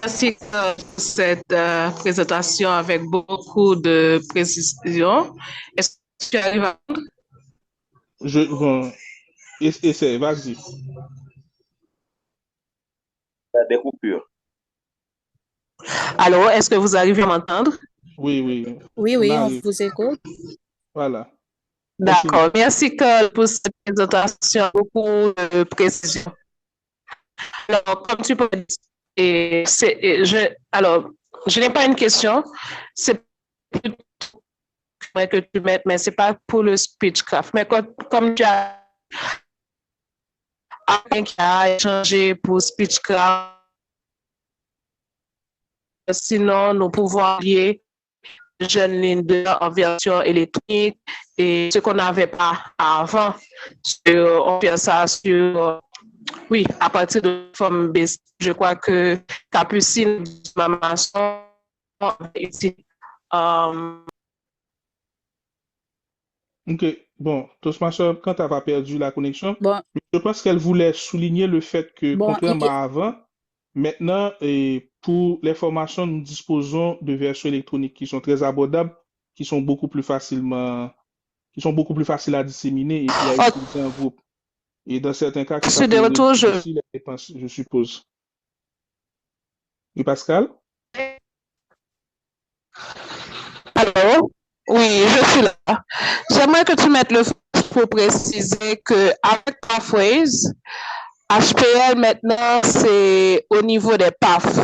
Merci pour cette présentation avec beaucoup de précision. Est-ce que tu arrives à... Bon, essaie, vas-y. Des coupures. Alors, est-ce que vous arrivez à m'entendre? Oui, oui. Oui, on vous écoute. Voilà. D'accord. Merci, Carl, pour cette présentation, beaucoup de précision. Alors, comme tu peux dire, je n'ai pas une question, c'est plutôt que tu mettes, mais c'est pas pour le Speechcraft. Mais comme tu as échangé pour Speechcraft, sinon nous pouvons lier jeunes lignes en version électronique et ce qu'on n'avait pas avant. On fait ça sur, oui, à partir de forme basique. Je crois que Capucine, maman, ici. Ok, bon, Toastmaster, quand elle a perdu la connexion, Bon, je pense qu'elle voulait souligner le fait que, Bon, contrairement à avant, maintenant, pour les formations, nous disposons de versions électroniques qui sont très abordables, qui sont beaucoup plus faciles à disséminer et puis à utiliser en groupe. Et dans certains cas, qui C'est de retour, aussi les dépenses, je suppose. Et Pascal? Alors, oui, je suis là. J'aimerais que tu mettes le focus pour préciser qu'avec Pathways, HPL maintenant, c'est au niveau des PAF.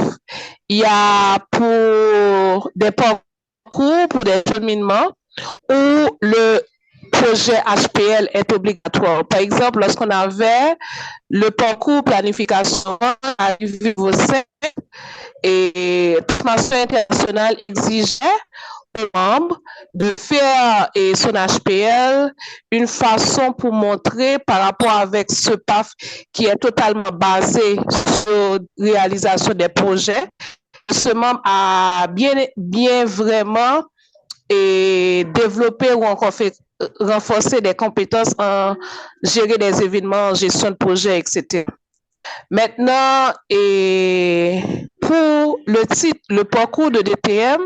Il y a pour des parcours, pour des cheminements, où le projet HPL est obligatoire. Par exemple, lorsqu'on avait le parcours planification à niveau 5 et Toastmasters International exigeait aux membres de faire son HPL une façon pour montrer par rapport avec ce PAF qui est totalement basé sur réalisation des projets. Ce membre a bien vraiment développé ou encore renforcer des compétences en gérer des événements, en gestion de projet, etc. Maintenant, et pour le titre, le parcours de DTM,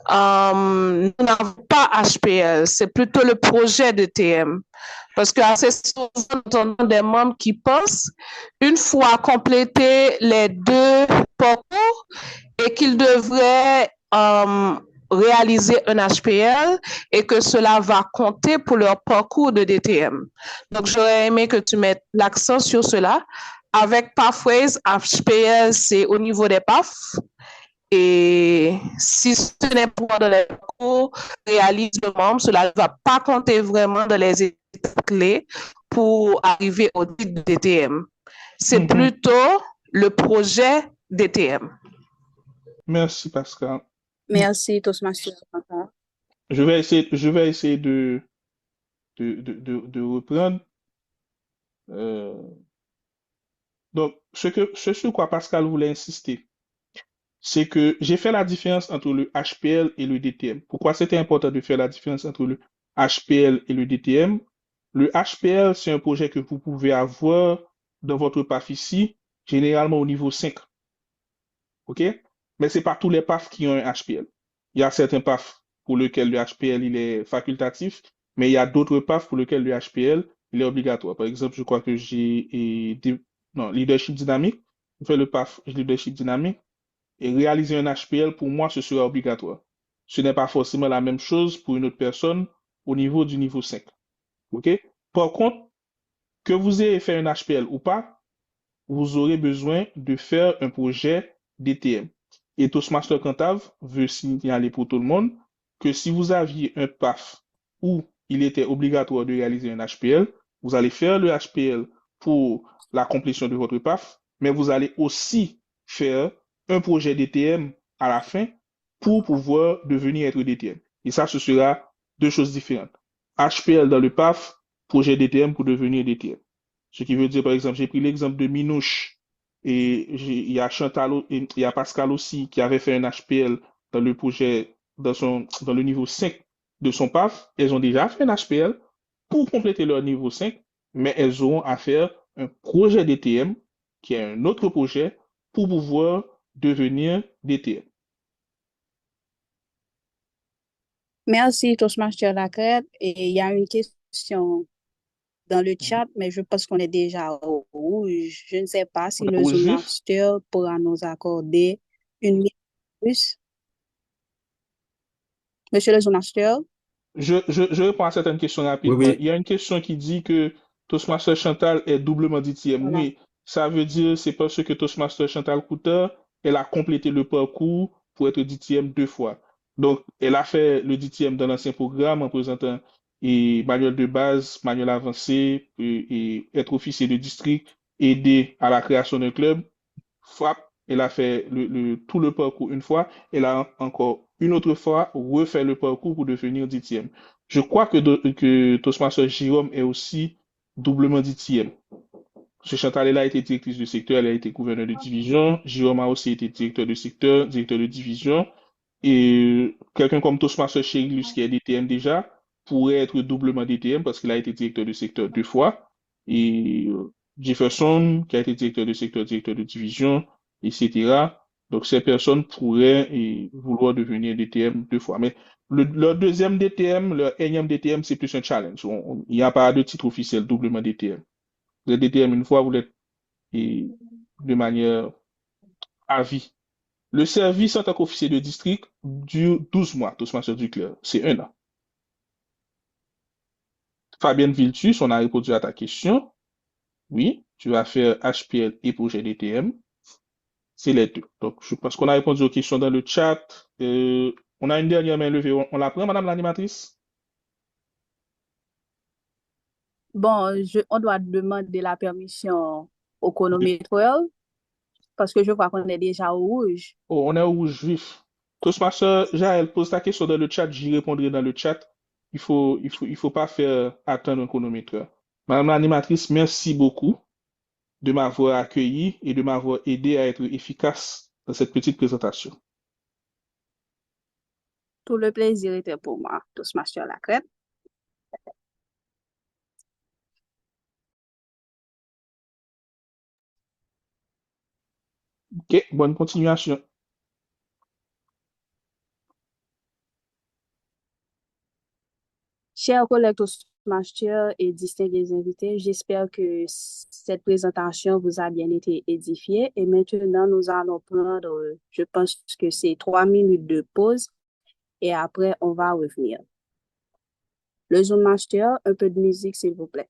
nous n'avons pas HPL, c'est plutôt le projet DTM. Parce que assez souvent, nous entendons des membres qui pensent, une fois complété les deux parcours, et qu'ils devraient réaliser un HPL et que cela va compter pour leur parcours de DTM. Donc, j'aurais aimé que tu mettes l'accent sur cela. Avec Pathways, HPL, c'est au niveau des PAF. Et si ce n'est pas dans les cours, réalise le membre, cela ne va pas compter vraiment dans les étapes clés pour arriver au titre de DTM. C'est plutôt le projet DTM. Merci, Pascal. Merci, Toastmaster Chantal. Je vais essayer de reprendre. Donc, ce sur quoi Pascal voulait insister, c'est que j'ai fait la différence entre le HPL et le DTM. Pourquoi c'était important de faire la différence entre le HPL et le DTM? Le HPL, c'est un projet que vous pouvez avoir dans votre PAF ici, généralement au niveau 5. OK? Mais ce n'est pas tous les PAF qui ont un HPL. Il y a certains PAF pour lesquels le HPL il est facultatif, mais il y a d'autres PAF pour lesquels le HPL il est obligatoire. Par exemple, je crois que j'ai leadership dynamique. Je fais le PAF leadership dynamique et réaliser un HPL pour moi, ce sera obligatoire. Ce n'est pas forcément la même chose pour une autre personne au niveau du niveau 5. OK? Par contre, que vous ayez fait un HPL ou pas, vous aurez besoin de faire un projet DTM. Et Toastmaster Cantave veut signaler pour tout le monde que si vous aviez un PAF où il était obligatoire de réaliser un HPL, vous allez faire le HPL pour la complétion de votre PAF, mais vous allez aussi faire un projet DTM à la fin pour pouvoir devenir être DTM. Et ça, ce sera deux choses différentes. HPL dans le PAF, projet DTM pour devenir DTM. Ce qui veut dire, par exemple, j'ai pris l'exemple de Minouche et il y a Chantal et il y a Pascal aussi qui avait fait un HPL dans le projet, dans le niveau 5 de son PAF. Elles ont déjà fait un HPL pour compléter leur niveau 5, mais elles auront à faire un projet DTM qui est un autre projet pour pouvoir devenir DTM. Merci, Toastmaster Lacrette. Et il y a une question dans le chat, mais je pense qu'on est déjà au rouge. Je ne sais pas si le Zoom Master pourra nous accorder une minute plus. Monsieur le Zoom Master? Je réponds à certaines questions rapidement. Oui, oui. Il y a une question qui dit que Toastmaster Chantal est doublement DTM. Voilà. Oui, ça veut dire c'est parce que Toastmaster Chantal Couteur, elle a complété le parcours pour être DTM 2 fois. Donc, elle a fait le DTM dans l'ancien programme en présentant manuel de base, manuel avancé, et être officier de district, aider à la création d'un club. FRAP, elle a fait tout le parcours une fois, elle a encore une autre fois refait le parcours pour devenir DTM. Je crois que Toastmaster Jérôme est aussi doublement DTM. Ce Chantal, elle a été directrice de secteur, elle a été gouverneur de division. Jérôme a aussi été directeur de secteur, directeur de division. Et quelqu'un comme Toastmaster Cherilus, qui est DTM déjà, pourrait être doublement DTM parce qu'il a été directeur de secteur 2 fois. Et Jefferson, qui a été directeur de secteur, directeur de division, etc. Donc, ces personnes pourraient vouloir devenir DTM 2 fois. Mais leur deuxième DTM, leur énième DTM, c'est plus un challenge. Il n'y a pas de titre officiel doublement DTM. Vous êtes DTM une fois, vous l'êtes de manière à vie. Le service en tant qu'officier de district dure 12 mois, Toastmaster Duclerc. C'est 1 an. Fabienne Viltus, on a répondu à ta question. Oui, tu vas faire HPL et projet DTM. C'est les deux. Donc, je pense qu'on a répondu aux questions dans le chat. On a une dernière main levée. On la prend, Madame l'animatrice? Bon, on doit demander la permission au chronomètre parce que je crois qu'on est déjà au rouge. Oh, on est au rouge vif. Toastmaster Jaël, pose ta question dans le chat, j'y répondrai dans le chat. Il faut pas faire attendre un chronomètre. Madame l'animatrice, merci beaucoup de m'avoir accueilli et de m'avoir aidé à être efficace dans cette petite présentation. Tout le plaisir était pour moi, Toastmaster Lacrette. Ok, bonne continuation. Chers collègues Toastmasters et distingués invités, j'espère que cette présentation vous a bien été édifiée. Et maintenant, nous allons prendre, je pense que c'est 3 minutes de pause et après, on va revenir. Le Zoom Master, un peu de musique, s'il vous plaît.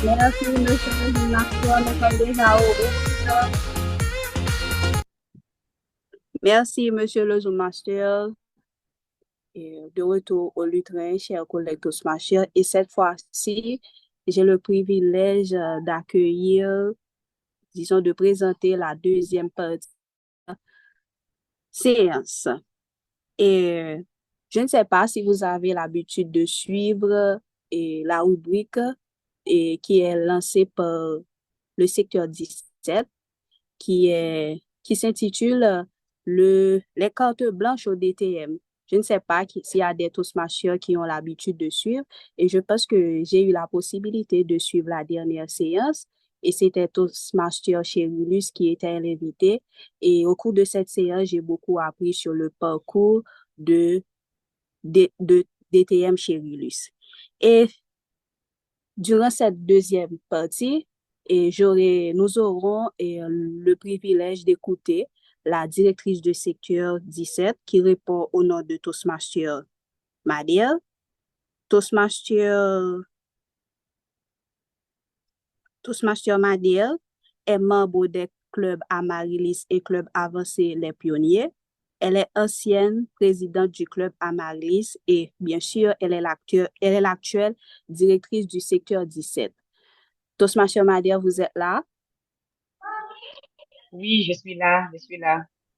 Merci, monsieur le Zoom Master. Nous sommes déjà au rouge. Merci, monsieur le Zoom Master. Et de retour au lutrin, chers collègues Toastmasters. Et cette fois-ci, j'ai le privilège d'accueillir, disons, de présenter la deuxième partie de la séance. Et je ne sais pas si vous avez l'habitude de suivre la rubrique qui est lancée par le secteur 17, qui s'intitule les cartes blanches au DTM. Je ne sais pas s'il y a des Toastmasters qui ont l'habitude de suivre, et je pense que j'ai eu la possibilité de suivre la dernière séance, et c'était Toastmaster Chérulus qui était l'invité. Et au cours de cette séance, j'ai beaucoup appris sur le parcours de DTM Chérulus. Et durant cette deuxième partie, nous aurons le privilège d'écouter la directrice de secteur 17 qui répond au nom de Toastmaster Madiel. Toastmaster Madiel est membre des clubs Amaryllis et Club Avancé Les Pionniers. Elle est ancienne présidente du club Amaryllis et bien sûr, elle est l'actuelle directrice du secteur 17. Toastmaster Madiel, vous êtes là? Oui, je suis là.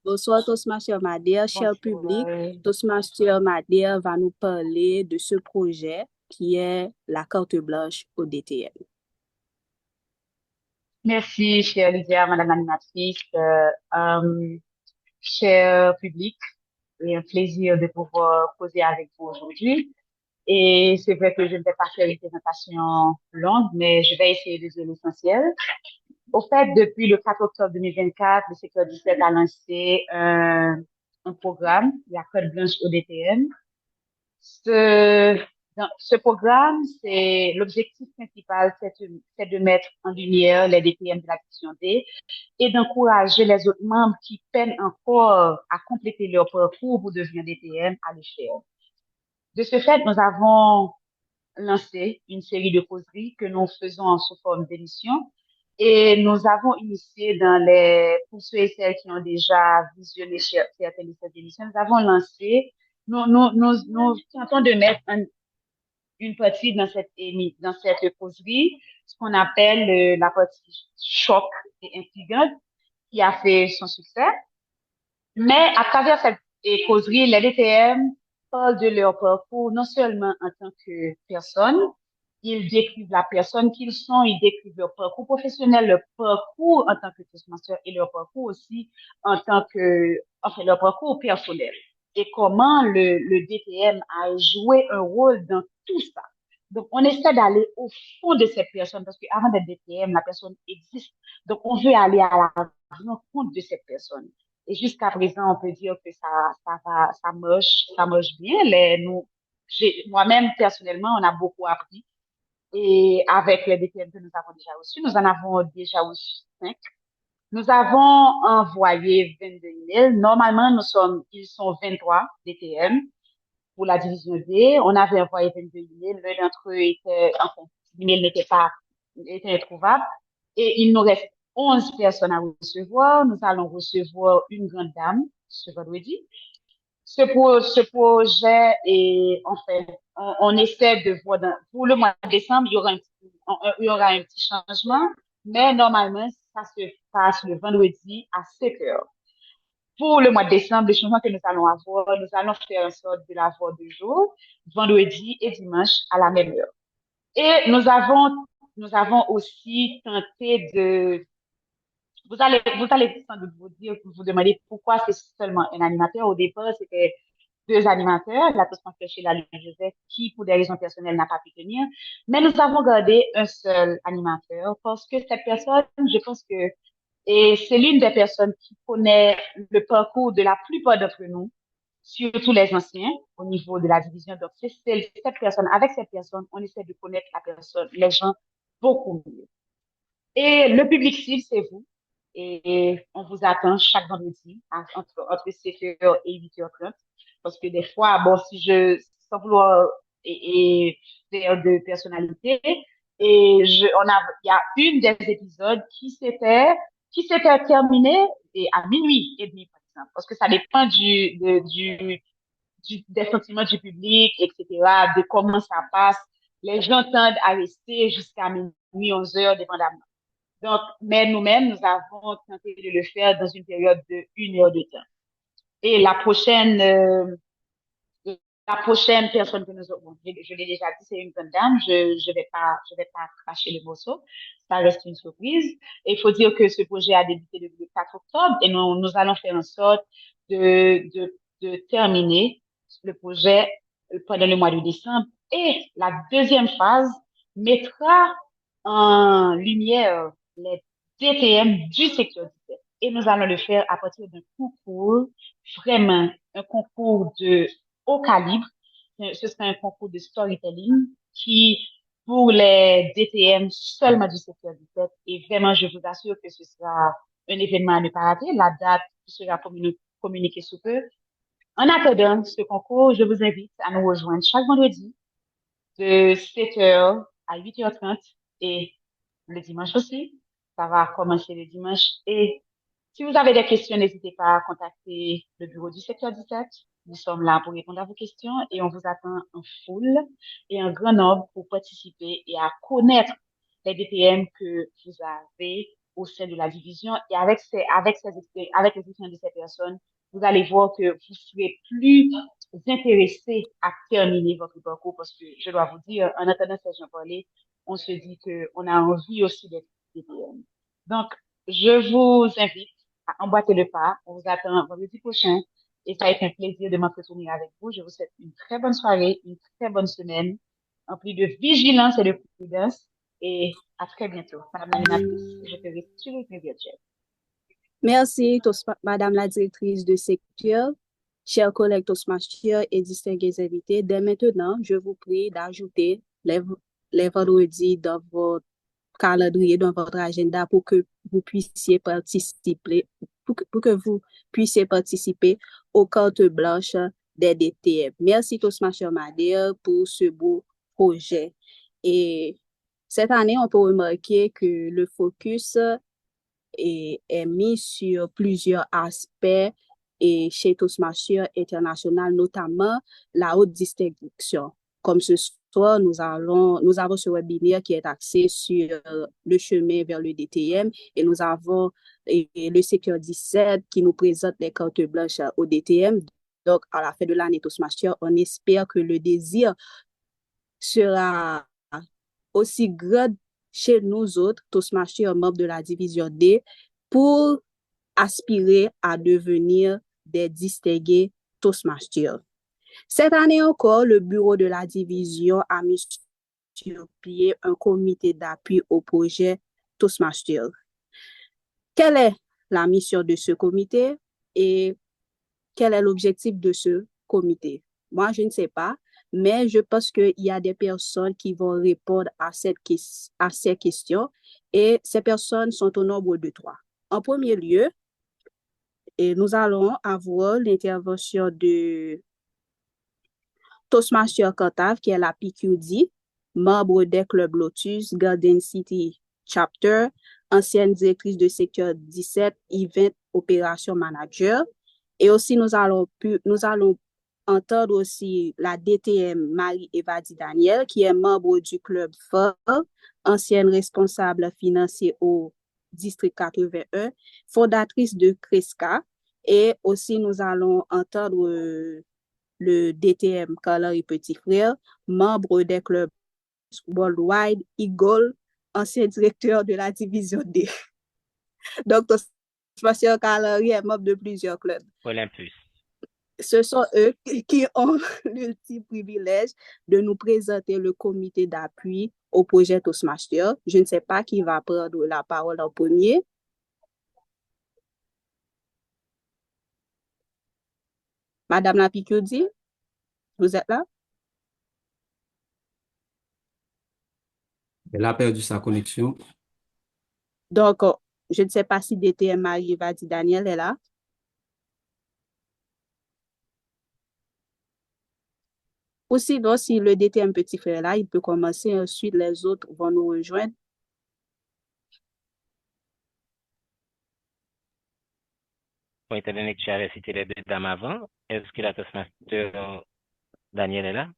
Bonsoir Toastmaster Madiel, cher public. Toastmaster Madiel va nous parler de ce projet qui est la carte blanche au DTM. Merci, chère Lydia, madame l'animatrice, cher public, et un plaisir de pouvoir causer avec vous aujourd'hui. Et c'est vrai que je ne vais pas faire une présentation longue, mais je vais essayer de dire l'essentiel. Au fait, depuis le 4 octobre 2024, le secteur 17 a lancé un programme, la carte blanche au DTM. Dans ce programme, l'objectif principal, c'est de mettre en lumière les DTM de la division D et d'encourager les autres membres qui peinent encore à compléter leur parcours pour devenir DTM à le faire. De ce fait, nous avons lancé une série de causeries que nous faisons sous forme d'émission et nous avons initié pour ceux et celles qui ont déjà visionné certaines de ces émissions, nous avons lancé, nous tentons de mettre une partie dans cette causerie, ce qu'on appelle la partie choc et intrigante, qui a fait son succès. Mais à travers cette causerie, les DTM parlent de leur parcours non seulement en tant que personne, ils décrivent la personne qu'ils sont, ils décrivent leur parcours professionnel, leur parcours en tant que Toastmaster et leur parcours aussi leur parcours personnel. Et comment le DTM a joué un rôle dans tout ça. Donc, on essaie d'aller au fond de cette personne parce qu'avant d'être DTM, la personne existe. Donc, on veut aller à la rencontre de cette personne. Et jusqu'à présent, on peut dire que ça marche bien. Moi-même, personnellement, on a beaucoup appris. Et avec les DTM que nous avons déjà reçus, nous en avons déjà reçu 5. Nous avons envoyé 22 emails. Normalement, ils sont 23 DTM pour la division D. On avait envoyé 22 emails. L'un d'entre eux l'email était introuvable. Et il nous reste 11 personnes à recevoir. Nous allons recevoir une grande dame ce vendredi. Ce projet est, en fait, on essaie de voir pour le mois de décembre, il y aura un petit changement, mais normalement, ça se passe le vendredi à 7 heures. Pour le mois de décembre, le changement que nous allons avoir, nous allons faire en sorte de l'avoir 2 jours, vendredi et dimanche à la même heure. Et nous avons aussi tenté de, vous allez sans doute vous demander pourquoi c'est seulement un animateur. Au départ, c'était 2 animateurs, la Toastmaster Sheila Joseph, qui, pour des raisons personnelles, n'a pas pu tenir. Mais nous avons gardé un seul animateur parce que cette personne, je pense que c'est l'une des personnes qui connaît le parcours de la plupart d'entre nous, surtout les anciens, au niveau de la division. Donc, avec cette personne, on essaie de connaître les gens beaucoup mieux. Et le public cible, c'est vous. Et on vous attend chaque vendredi entre 7h et 8h30. Parce que des fois, bon, sans vouloir faire de personnalité, il y a une des épisodes qui s'était terminée à minuit et demi, par exemple. Parce que ça dépend des sentiments du public, etc., de comment ça passe. Les gens tendent à rester jusqu'à minuit, 11h, dépendamment. Donc, mais nous-mêmes, nous avons tenté de le faire dans une période de 1 heure de temps. Et la prochaine personne que nous aurons, je l'ai déjà dit, c'est une grande dame. Je vais pas cracher le morceau. Ça reste une surprise. Et il faut dire que ce projet a débuté le 4 octobre et nous allons faire en sorte de terminer le projet pendant le mois de décembre. Et la deuxième phase mettra en lumière les DTM du secteur 17. Et nous allons le faire à partir d'un concours, vraiment un concours de haut calibre. Ce sera un concours de storytelling qui, pour les DTM seulement du secteur 17, et vraiment, je vous assure que ce sera un événement à ne pas rater. La date sera communiquée sous peu. En attendant ce concours, je vous invite à nous rejoindre chaque vendredi de 7h à 8h30 et le dimanche aussi. Ça va commencer le dimanche. Et si vous avez des questions, n'hésitez pas à contacter le bureau du secteur 17. Nous sommes là pour répondre à vos questions et on vous attend en foule et en grand nombre pour participer et à connaître les DTM que vous avez au sein de la division. Et avec les questions de ces personnes, vous allez voir que vous serez plus intéressés à terminer votre parcours parce que je dois vous dire, en entendant ces gens parler, on se dit qu'on a envie aussi d'être DTM. Donc, je vous invite à emboîter le pas. On vous attend vendredi prochain et ça a été un plaisir de m'entretenir avec vous. Je vous souhaite une très bonne soirée, une très bonne semaine, emplie de vigilance et de prudence et à très bientôt. Madame l'animatrice, je te retire mes virtuels. Merci, Madame la directrice de secteur. Chers collègues Toastmasters et distingués invités, dès maintenant, je vous prie d'ajouter les vendredis dans votre calendrier, dans votre agenda pour que vous puissiez participer, aux cartes blanches des DTM. Merci Toastmasters Madère pour ce beau projet. Et cette année, on peut remarquer que le focus est mis sur plusieurs aspects et chez Toastmasters International, notamment la haute distinction. Comme ce soir, nous avons ce webinaire qui est axé sur le chemin vers le DTM et nous avons le secteur 17 qui nous présente les cartes blanches au DTM. Donc, à la fin de l'année Toastmasters, on espère que le désir sera aussi grand chez nous autres, Toastmasters, membres de la division D, pour aspirer à devenir des distingués Toastmasters. Cette année encore, le bureau de la division a mis sur pied un comité d'appui au projet Toastmasters. Quelle est la mission de ce comité et quel est l'objectif de ce comité? Moi, je ne sais pas, mais je pense qu'il y a des personnes qui vont répondre à ces questions et ces personnes sont au nombre de 3. En premier lieu, nous allons avoir l'intervention de Toastmasters Cantave, qui est la PQD, membre des clubs Lotus, Garden City Chapter, ancienne directrice de secteur 17, Event Operation Manager. Et aussi, nous allons entendre aussi la DTM Marie-Evadie Daniel, qui est membre du club FOR, ancienne responsable financier au district 81, fondatrice de Cresca. Et aussi, nous allons entendre le DTM Carl-Henri Petit Frère, membre des clubs Worldwide, Eagle, ancien directeur de la division D. Donc, Toastmasters Carl-Henri est membre de plusieurs clubs. Olympus. Ce sont eux qui ont l'ultime privilège de nous présenter le comité d'appui au projet Toastmasters. Je ne sais pas qui va prendre la parole en premier. Madame la PQD, vous êtes là? Elle a perdu sa connexion. Donc, je ne sais pas si DTM Marie-Evadie Daniel est là. Ou sinon, si le DTM Petit Frère est là, il peut commencer, ensuite les autres vont nous rejoindre. Bon, étant donné que tu avais cité les 2 dames avant, est-ce que la Toastmaster Daniel est là?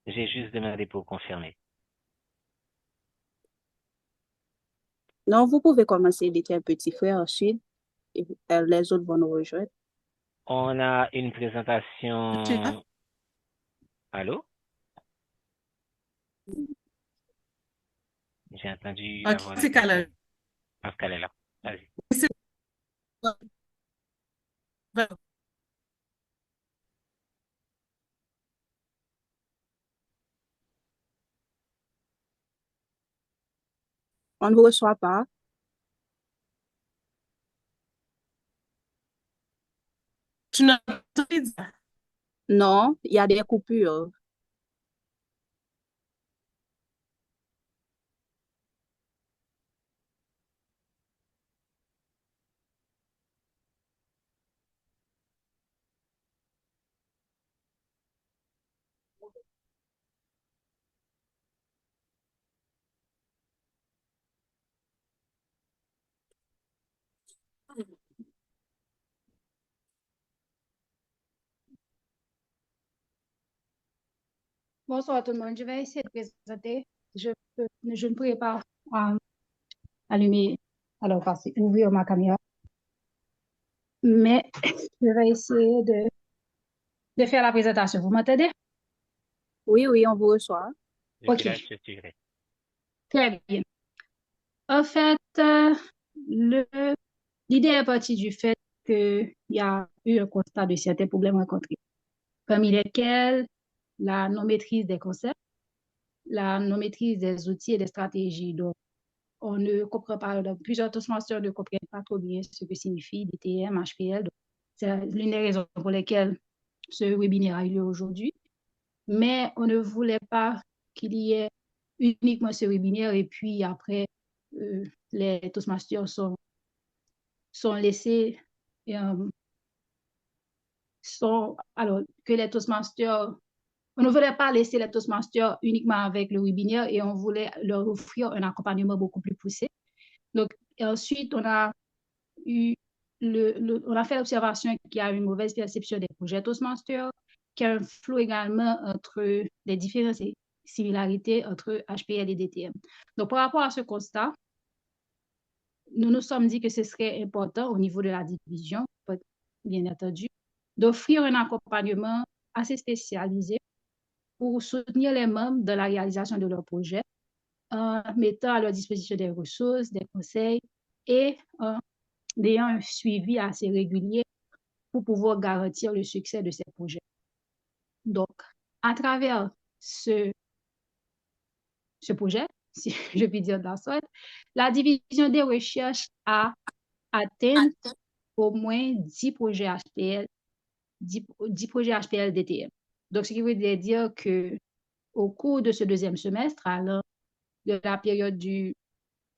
J'ai juste demandé pour confirmer. Non, vous pouvez commencer DTM Petit Frère, ensuite les autres vont nous rejoindre. On a une présentation. Allô? J'ai entendu la voix de quelqu'un. Pascal est là. Vas-y. On ne vous reçoit pas. Tu n'entends pas? Non, il y a des coupures. Bonsoir tout le monde. Je vais essayer de présenter. Je ne pourrai pas allumer, alors ouvrir ma caméra. Mais je vais essayer de faire la présentation. Vous m'entendez? Oui, on vous reçoit. OK. Très bien. En fait, l'idée est partie du fait qu'il y a eu un constat de certains problèmes rencontrés, parmi lesquels la non-maîtrise des concepts, la non-maîtrise des outils et des stratégies. Donc, on ne comprend pas, donc plusieurs Toastmasters ne comprennent pas trop bien ce que signifie DTM, HPL. Donc, C'est l'une des raisons pour lesquelles ce webinaire a eu lieu aujourd'hui. Mais on ne voulait pas qu'il y ait uniquement ce webinaire et puis après, les Toastmasters sont laissés, alors que les Toastmasters, on ne voulait pas laisser les Toastmasters uniquement avec le webinaire et on voulait leur offrir un accompagnement beaucoup plus poussé. Donc, ensuite, on a fait l'observation qu'il y a une mauvaise perception des projets Toastmasters, qu'il y a un flou également entre les différences et similarités entre HPL et DTM. Donc, par rapport à ce constat, nous nous sommes dit que ce serait important au niveau de la division, bien entendu, d'offrir un accompagnement assez spécialisé pour soutenir les membres dans la réalisation de leurs projets, en mettant à leur disposition des ressources, des conseils et ayant un suivi assez régulier pour pouvoir garantir le succès de ces projets. Donc, à travers ce projet, si je puis dire de la sorte, la division des recherches a atteint au moins 10 projets HPL, 10 projets HPL DTM. Donc, ce qui veut dire qu'au cours de ce deuxième semestre, allant de la période du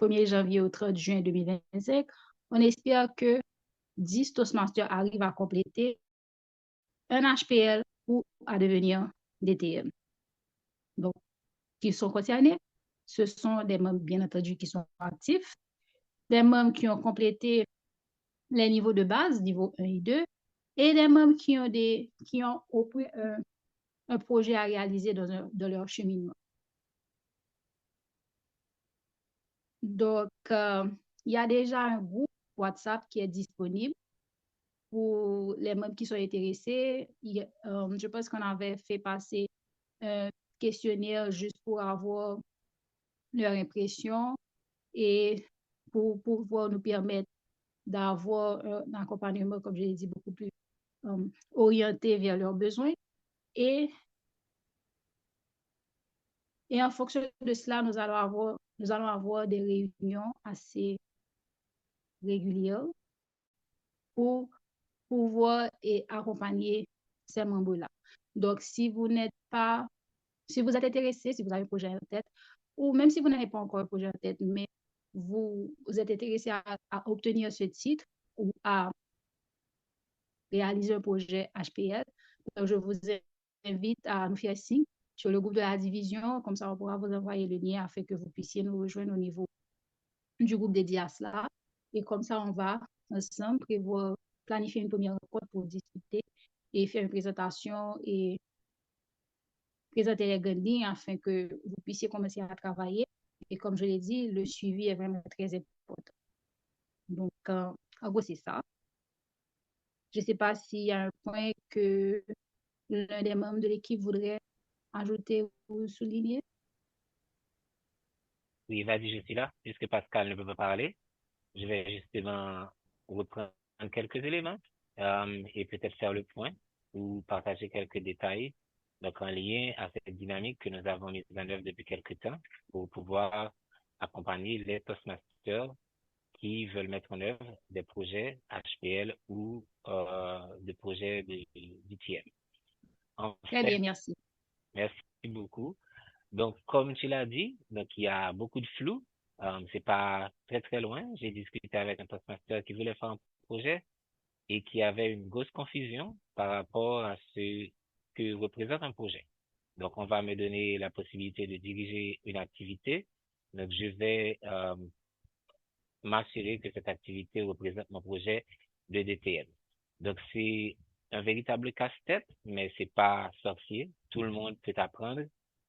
1er janvier au 30 juin 2025, on espère que 10 Toastmasters arrivent à compléter un HPL ou à devenir DTM. Donc, qui sont concernés, ce sont des membres, bien entendu, qui sont actifs, des membres qui ont complété les niveaux de base, niveau 1 et 2, et des membres qui ont un projet à réaliser dans leur cheminement. Donc, il y a déjà un groupe WhatsApp qui est disponible pour les membres qui sont intéressés. Je pense qu'on avait fait passer un questionnaire juste pour avoir leur impression et pour pouvoir nous permettre d'avoir un accompagnement, comme je l'ai dit, beaucoup plus orienté vers leurs besoins. Et en fonction de cela, nous allons avoir des réunions assez régulières pour pouvoir accompagner ces membres-là. Donc, si vous êtes intéressé, si vous avez un projet en tête, ou même si vous n'avez pas encore un projet en tête, mais vous êtes intéressé à obtenir ce titre ou à réaliser un projet HPL, donc je vous invite à nous faire signe sur le groupe de la division, comme ça on pourra vous envoyer le lien afin que vous puissiez nous rejoindre au niveau du groupe dédié à cela. Et comme ça, on va ensemble prévoir, planifier une première rencontre pour discuter et faire une présentation et présenter les grandes lignes afin que vous puissiez commencer à travailler. Et comme je l'ai dit, le suivi est vraiment très important. Donc, en gros, c'est ça. Je ne sais pas s'il y a un point que l'un des membres de l'équipe voudrait ajouter ou souligner. Oui, vas-y, je suis là. Puisque Pascal ne peut pas parler, je vais justement reprendre quelques éléments et peut-être faire le point ou partager quelques détails, donc en lien à cette dynamique que nous avons mise en œuvre depuis quelques temps pour pouvoir accompagner les Toastmasters qui veulent mettre en œuvre des projets HPL ou des projets d'ITM. Très bien, merci. Merci beaucoup. Donc, comme tu l'as dit, donc il y a beaucoup de flou. C'est pas très très loin. J'ai discuté avec un Toastmaster qui voulait faire un projet et qui avait une grosse confusion par rapport à ce que représente un projet. Donc, on va me donner la possibilité de diriger une activité. Donc, je vais m'assurer que cette activité représente mon projet de DTM. Donc, c'est un véritable casse-tête, mais c'est pas sorcier. Tout le monde peut apprendre.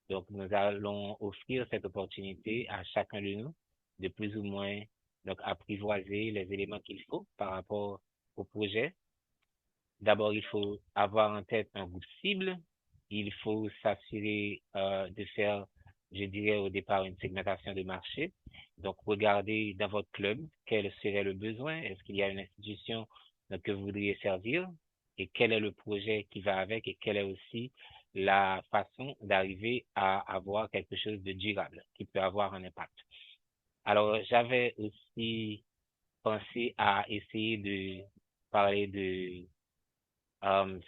Donc, nous allons offrir cette opportunité à chacun de nous de plus ou moins donc apprivoiser les éléments qu'il faut par rapport au projet. D'abord, il faut avoir en tête un groupe cible. Il faut s'assurer de faire, je dirais au départ, une segmentation de marché. Donc, regardez dans votre club quel serait le besoin. Est-ce qu'il y a une institution que vous voudriez servir et quel est le projet qui va avec et quelle est aussi la façon d'arriver à avoir quelque chose de durable qui peut avoir un impact. Alors, j'avais aussi pensé à essayer de parler de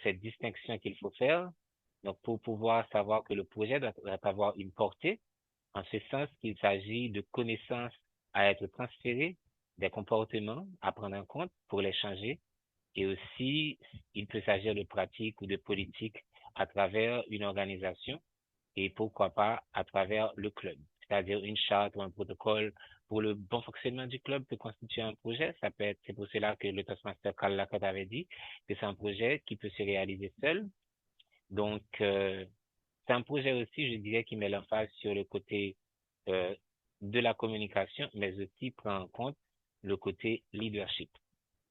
cette distinction qu'il faut faire. Donc, pour pouvoir savoir que le projet doit avoir une portée, en ce sens qu'il s'agit de connaissances à être transférées, des comportements à prendre en compte pour les changer, et aussi, il peut s'agir de pratiques ou de politiques à travers une organisation et pourquoi pas à travers le club. C'est-à-dire une charte ou un protocole pour le bon fonctionnement du club peut constituer un projet. Ça peut être, c'est pour cela que le Toastmaster Karl Lacroix avait dit que c'est un projet qui peut se réaliser seul. Donc, c'est un projet aussi, je dirais, qui met l'emphase sur le côté de la communication, mais aussi prend en compte le côté leadership.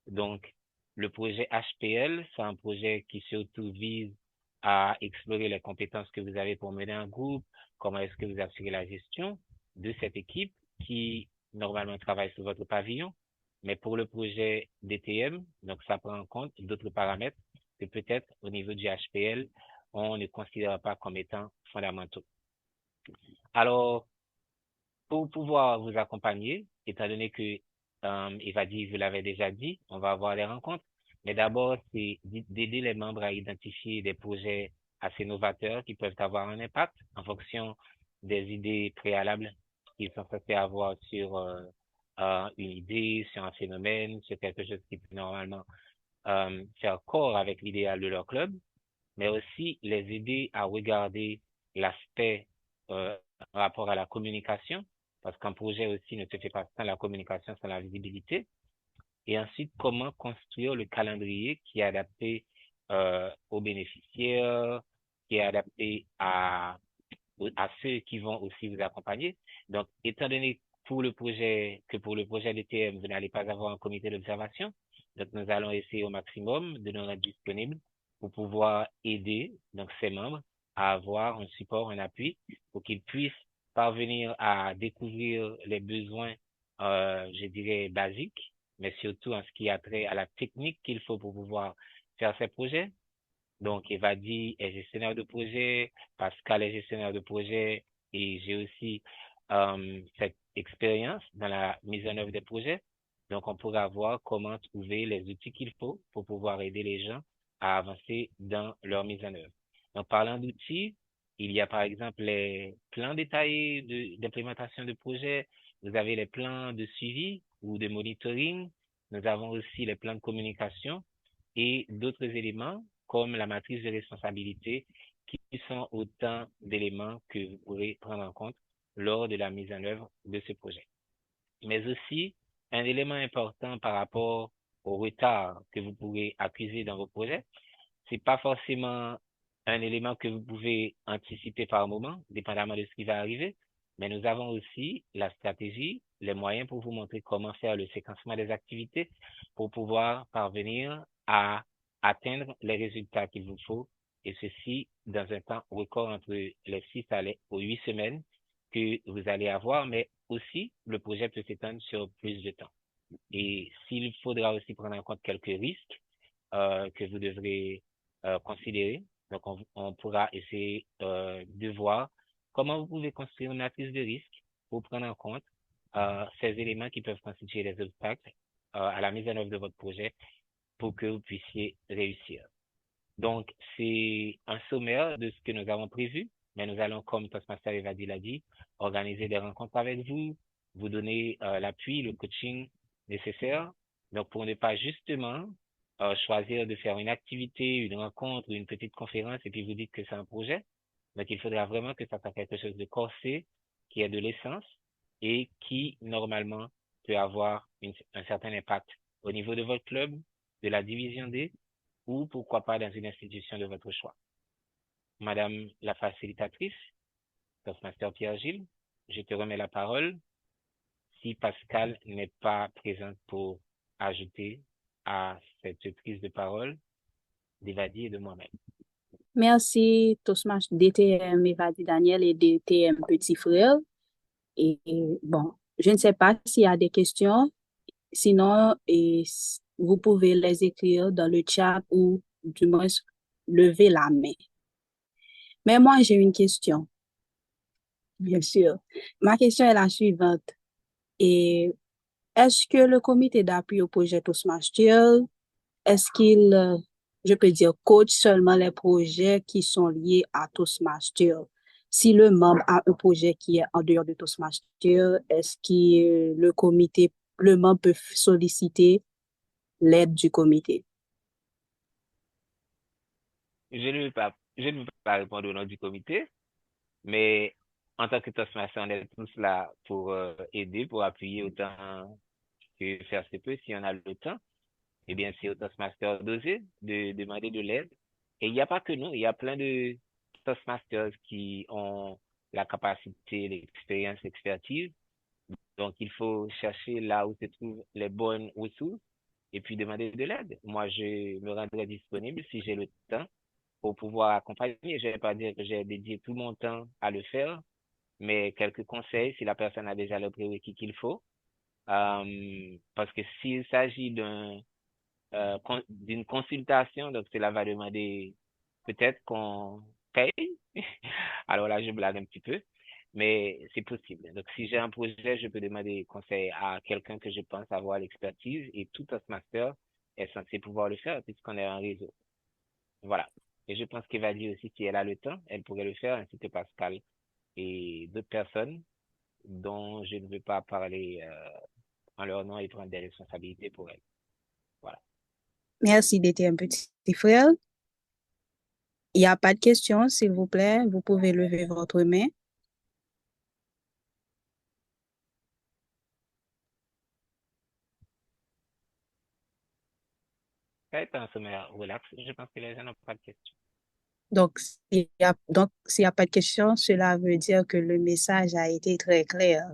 Donc, le projet HPL, c'est un projet qui surtout vise à explorer les compétences que vous avez pour mener un groupe, comment est-ce que vous assurez la gestion de cette équipe qui normalement travaille sur votre pavillon. Mais pour le projet DTM, donc ça prend en compte d'autres paramètres que peut-être au niveau du HPL, on ne considère pas comme étant fondamentaux. Alors, pour pouvoir vous accompagner, étant donné que Evadi vous l'avez déjà dit, on va avoir des rencontres, mais d'abord, c'est d'aider les membres à identifier des projets assez novateurs qui peuvent avoir un impact en fonction des idées préalables qu'ils sont censés avoir sur une idée, sur un phénomène, sur quelque chose qui peut normalement faire corps avec l'idéal de leur club, mais aussi les aider à regarder l'aspect en rapport à la communication, parce qu'un projet aussi ne se fait pas sans la communication, sans la visibilité. Et ensuite, comment construire le calendrier qui est adapté aux bénéficiaires, qui est adapté à ceux qui vont aussi vous accompagner. Donc, étant donné pour le projet DTM, vous n'allez pas avoir un comité d'observation, donc nous allons essayer au maximum de nous rendre disponibles pour pouvoir aider donc ces membres à avoir un support, un appui, pour qu'ils puissent parvenir à découvrir les besoins, je dirais, basiques, mais surtout en ce qui a trait à la technique qu'il faut pour pouvoir faire ces projets. Donc, Evadi est gestionnaire de projet, Pascal est gestionnaire de projet, et j'ai aussi cette expérience dans la mise en œuvre des projets. Donc, on pourra voir comment trouver les outils qu'il faut pour pouvoir aider les gens à avancer dans leur mise en œuvre. Donc, parlant d'outils, il y a par exemple les plans détaillés d'implémentation de projets. Vous avez les plans de suivi ou de monitoring. Nous avons aussi les plans de communication et d'autres éléments comme la matrice de responsabilité qui sont autant d'éléments que vous pourrez prendre en compte lors de la mise en œuvre de ce projet. Mais aussi, un élément important par rapport au retard que vous pourrez accuser dans vos projets, c'est pas forcément un élément que vous pouvez anticiper par moment, dépendamment de ce qui va arriver, mais nous avons aussi la stratégie, les moyens pour vous montrer comment faire le séquencement des activités pour pouvoir parvenir à atteindre les résultats qu'il vous faut, et ceci dans un temps record entre les 6 aux 8 semaines que vous allez avoir, mais aussi le projet peut s'étendre sur plus de temps. Et s'il faudra aussi prendre en compte quelques risques que vous devrez considérer, donc on pourra essayer de voir comment vous pouvez construire une matrice de risque pour prendre en compte ces éléments qui peuvent constituer des obstacles à la mise en œuvre de votre projet pour que vous puissiez réussir. Donc, c'est un sommaire de ce que nous avons prévu, mais nous allons, comme Toastmaster Evadi l'a dit, organiser des rencontres avec vous, vous donner l'appui, le coaching nécessaire. Donc, pour ne pas justement choisir de faire une activité, une rencontre ou une petite conférence et puis vous dites que c'est un projet. Donc, il faudra vraiment que ça soit quelque chose de corsé, qui ait de l'essence et qui, normalement, peut avoir un certain impact au niveau de votre club, de la division D, ou pourquoi pas dans une institution de votre choix. Madame la facilitatrice, Toastmaster Pierre-Gilles, je te remets la parole si Pascal n'est pas présente pour ajouter à cette prise de parole d'Evadi et de moi-même. Merci Toastmaster DTM Evadi Daniel et DTM Petit Frère. Et bon, je ne sais pas s'il y a des questions. Sinon, vous pouvez les écrire dans le chat ou du moins lever la main. Mais moi, j'ai une question, bien sûr. Ma question est la suivante. Et est-ce que le comité d'appui au projet Toastmaster, est-ce qu'il je peux dire, coach seulement les projets qui sont liés à Toastmaster. Si le membre a un projet qui est en dehors de Toastmaster, est-ce que le membre peut solliciter l'aide du comité? Je ne veux pas répondre au nom du comité, mais en tant que Toastmaster, on est tous là pour aider, pour appuyer autant que faire se peut si on a le temps. Eh bien, c'est au Toastmaster d'oser, de demander de l'aide. Et il n'y a pas que nous, il y a plein de Toastmasters qui ont la capacité, l'expérience, l'expertise. Donc, il faut chercher là où se trouvent les bonnes ressources et puis demander de l'aide. Moi, je me rendrai disponible si j'ai le temps pour pouvoir accompagner. Je ne vais pas dire que j'ai dédié tout mon temps à le faire, mais quelques conseils si la personne a déjà le prérequis qu'il faut. Parce que s'il s'agit d'une consultation, donc cela va demander peut-être qu'on paye. Alors là, je blague un petit peu, mais c'est possible. Donc, si j'ai un projet, je peux demander conseil à quelqu'un que je pense avoir l'expertise et tout Toastmaster est censé pouvoir le faire puisqu'on est un réseau. Voilà. Et je pense qu'Evalie aussi, si elle a le temps, elle pourrait le faire, ainsi que Pascal et d'autres personnes dont je ne veux pas parler en leur nom et prendre des responsabilités pour elles. Voilà. Merci d'être un petit frère. Il n'y a pas de questions, s'il vous plaît. Vous pouvez lever votre main. Ça va être un sommaire relax. Je pense que les gens n'ont pas de questions. Donc, s'il n'y a pas de questions, cela veut dire que le message a été très clair.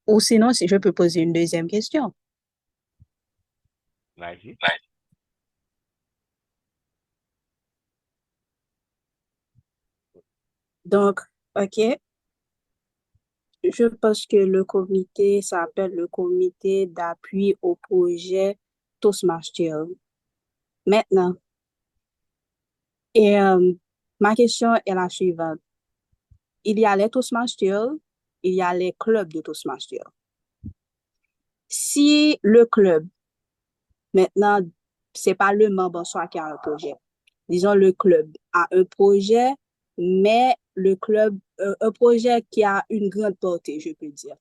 Ou sinon, si je peux poser une deuxième question. Vas-y. Donc, OK, je pense que le comité s'appelle le comité d'appui au projet Toastmaster. Maintenant, ma question est la suivante. Il y a les Toastmasters, il y a les clubs de Toastmasters. Si le club, maintenant, c'est pas le membre en soi qui a un projet. Disons, le club a un projet, mais le club, un projet qui a une grande portée, je peux dire.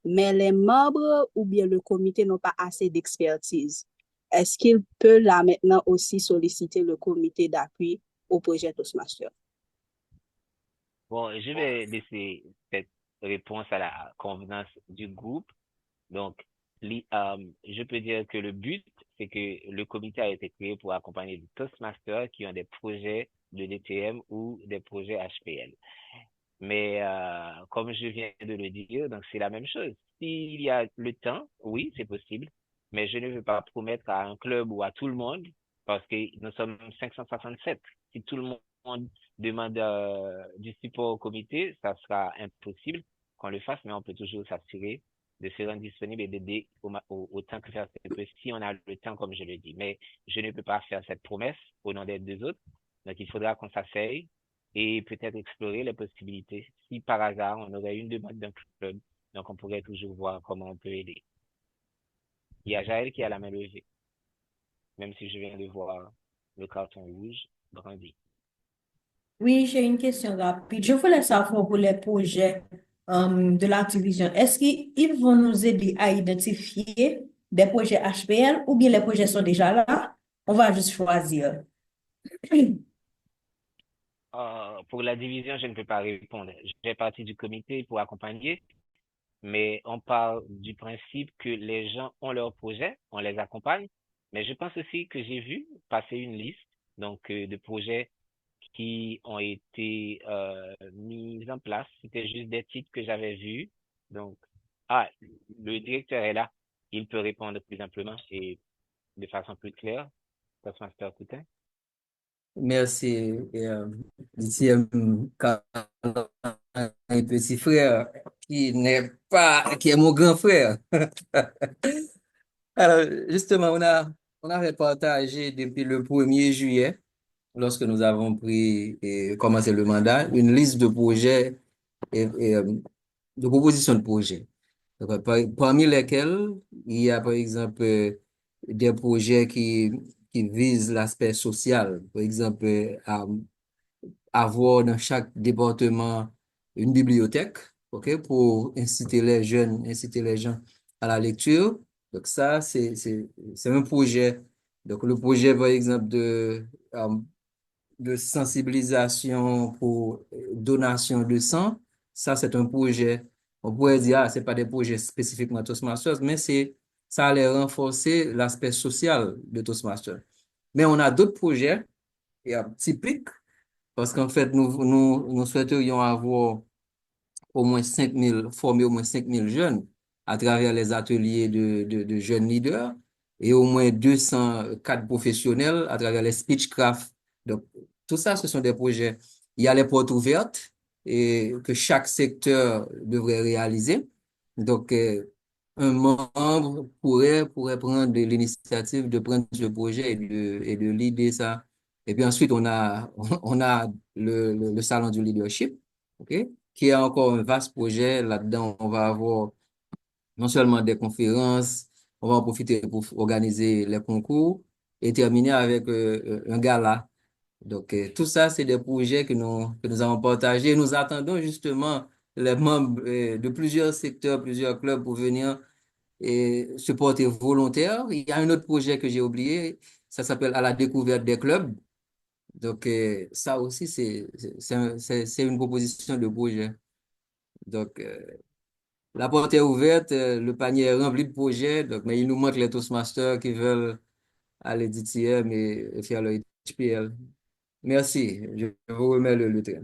Mais les membres ou bien le comité n'ont pas assez d'expertise. Est-ce qu'il peut là maintenant aussi solliciter le comité d'appui au projet Toastmaster? Bon, je vais laisser cette réponse à la convenance du groupe. Donc, je peux dire que le but, c'est que le comité a été créé pour accompagner les Toastmasters qui ont des projets de DTM ou des projets HPL. Mais comme je viens de le dire, donc c'est la même chose. S'il y a le temps, oui, c'est possible, mais je ne veux pas promettre à un club ou à tout le monde, parce que nous sommes 567. Si tout le monde demande du support au comité, ça sera impossible qu'on le fasse, mais on peut toujours s'assurer de se rendre disponible et d'aider autant que faire se peut si on a le temps, comme je le dis. Mais je ne peux pas faire cette promesse au nom des deux autres. Donc, il faudra qu'on s'asseye et peut-être explorer les possibilités. Si par hasard, on aurait une demande d'un club, donc on pourrait toujours voir comment on peut aider. Il y a Jaël qui a la main levée, même si je viens de voir le carton rouge grandir. Oui, j'ai une question rapide. Je voulais savoir pour les projets de la division, est-ce qu'ils vont nous aider à identifier des projets HPL ou bien les projets sont déjà là? On va juste choisir. Pour la division, je ne peux pas répondre. Je fais partie du comité pour accompagner, mais on parle du principe que les gens ont leurs projets, on les accompagne, mais je pense aussi que j'ai vu passer une liste donc de projets qui ont été mis en place. C'était juste des titres que j'avais vus. Donc, le directeur est là. Il peut répondre plus amplement et de façon plus claire. Toastmaster Coutin. Merci. Ici, un petit frère qui est mon grand frère. Alors, justement, on avait partagé depuis le 1er juillet, lorsque nous avons pris et commencé le mandat, une liste de projets et de propositions de projets. Donc, parmi lesquels, il y a par exemple des projets qui visent l'aspect social. Par exemple, avoir dans chaque département une bibliothèque, OK, pour inciter les jeunes, inciter les gens à la lecture. Donc ça, c'est un projet. Donc le projet, par exemple, de sensibilisation pour donation de sang, ça, c'est un projet. On pourrait dire, ah, c'est pas des projets spécifiquement Toastmasters, mais ça allait renforcer l'aspect social de Toastmasters. Mais on a d'autres projets typiques parce qu'en fait, nous souhaiterions avoir au moins 5 000, former au moins 5 000 jeunes à travers les ateliers de jeunes leaders et au moins 200 cadres professionnels à travers les Speechcraft. Donc, tout ça, ce sont des projets. Il y a les portes ouvertes et que chaque secteur devrait réaliser. Donc, un membre pourrait prendre l'initiative de prendre ce projet et de leader ça. Et puis ensuite, on a le salon du leadership, OK? Qui est encore un vaste projet. Là-dedans, on va avoir non seulement des conférences, on va en profiter pour organiser les concours et terminer avec un gala. Donc, tout ça, c'est des projets que nous avons partagés. Nous attendons justement les membres de plusieurs secteurs, plusieurs clubs pour venir et se porter volontaire. Il y a un autre projet que j'ai oublié, ça s'appelle À la découverte des clubs. Donc, ça aussi, c'est une proposition de projet. Donc, la porte est ouverte, le panier est rempli de projets, donc, mais il nous manque les Toastmasters qui veulent aller DTM et faire le HPL. Merci, je vous remets le train.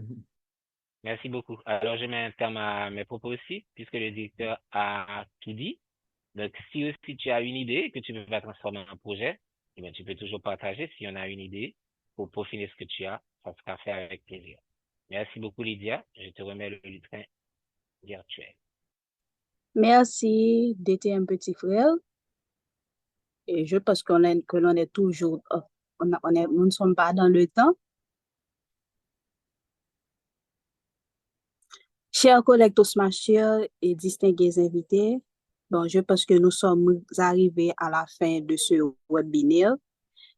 Merci beaucoup. Alors, je mets un terme à mes propos aussi, puisque le directeur a tout dit. Donc, si aussi tu as une idée que tu veux pas transformer en projet, eh bien, tu peux toujours partager si on a une idée pour peaufiner ce que tu as. Ça sera fait avec plaisir. Merci beaucoup, Lydia. Je te remets le lutrin virtuel. Merci DTM Petit Frère. Et je pense que l'on est toujours, nous ne sommes pas dans le temps. Chers collègues Toastmasters et distingués invités, bon, je pense que nous sommes arrivés à la fin de ce webinaire.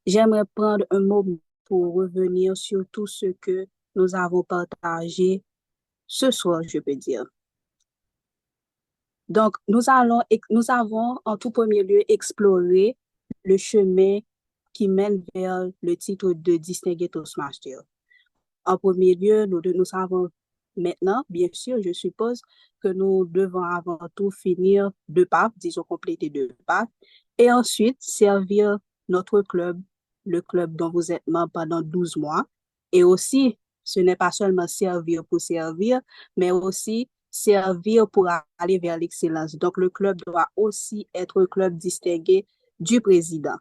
J'aimerais prendre un moment pour revenir sur tout ce que nous avons partagé ce soir, je peux dire. Donc, nous avons en tout premier lieu exploré le chemin qui mène vers le titre de distingué Toastmaster. En premier lieu, nous savons maintenant, bien sûr, je suppose que nous devons avant tout finir 2 papes, disons compléter 2 papes, et ensuite servir notre club, le club dont vous êtes membre pendant 12 mois. Et aussi, ce n'est pas seulement servir pour servir, mais aussi servir pour aller vers l'excellence. Donc, le club doit aussi être un club distingué du président.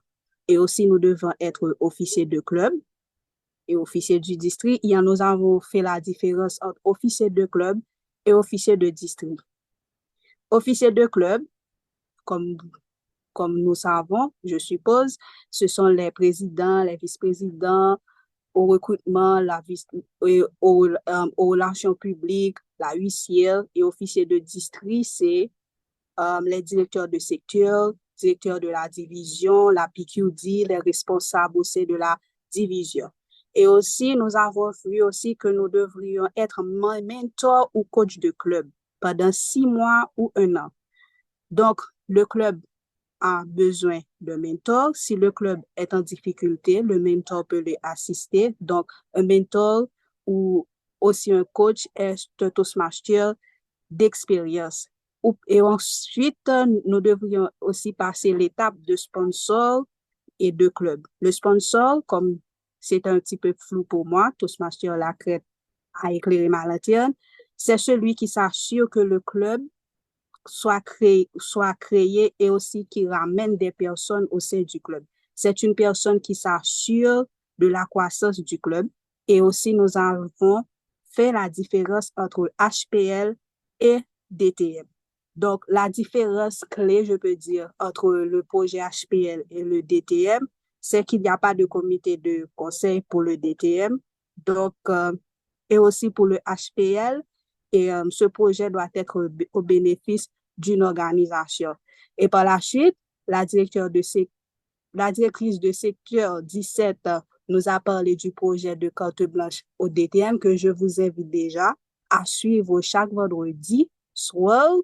Et aussi, nous devons être officiers de club et officiers du district. Nous avons fait la différence entre officiers de club et officiers de district. Officiers de club, comme nous savons, je suppose, ce sont les présidents, les vice-présidents, au recrutement, aux relations publiques, la huissière, et officiers de district, c'est les directeurs de secteur, directeurs de la division, la PQD, les responsables aussi de la division. Et aussi, nous avons vu aussi que nous devrions être mentor ou coach de club pendant 6 mois ou 1 an. Donc, le club a besoin de mentor. Si le club est en difficulté, le mentor peut les assister. Donc, un mentor ou aussi un coach est un Toastmaster d'expérience. Et ensuite, nous devrions aussi passer l'étape de sponsor et de club. Le sponsor, comme c'est un petit peu flou pour moi, Toastmaster La Crête a éclairé ma lanterne, c'est celui qui s'assure que le club soit créé et aussi qui ramène des personnes au sein du club. C'est une personne qui s'assure de la croissance du club. Et aussi, nous avons fait la différence entre HPL et DTM. Donc, la différence clé, je peux dire, entre le projet HPL et le DTM, c'est qu'il n'y a pas de comité de conseil pour le DTM. Donc, et aussi pour le HPL, et ce projet doit être au bénéfice d'une organisation. Et par la suite, la directeur de la directrice de secteur 17 nous a parlé du projet de carte blanche au DTM que je vous invite déjà à suivre chaque vendredi soir.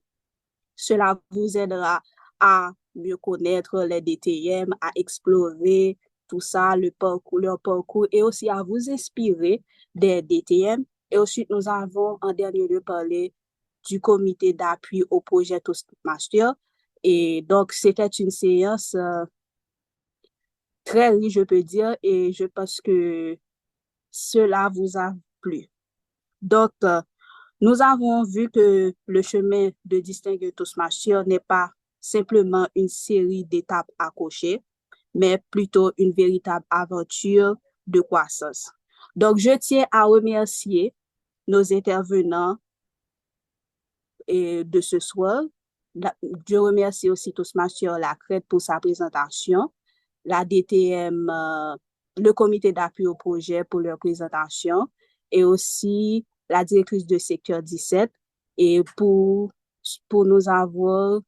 Cela vous aidera à mieux connaître les DTM, à explorer tout ça, leur parcours et aussi à vous inspirer des DTM. Et ensuite, nous avons en dernier lieu parlé du comité d'appui au projet Toastmaster. Et donc, c'était une séance très riche, je peux dire, et je pense que cela vous a plu. Donc, nous avons vu que le chemin de distinguer Toastmaster n'est pas simplement une série d'étapes à cocher, mais plutôt une véritable aventure de croissance. Donc, je tiens à remercier nos intervenants de ce soir. Je remercie aussi Toastmaster Lacrête pour sa présentation, la DTM, le comité d'appui au projet pour leur présentation, et aussi la directrice de secteur 17, et pour nous avoir,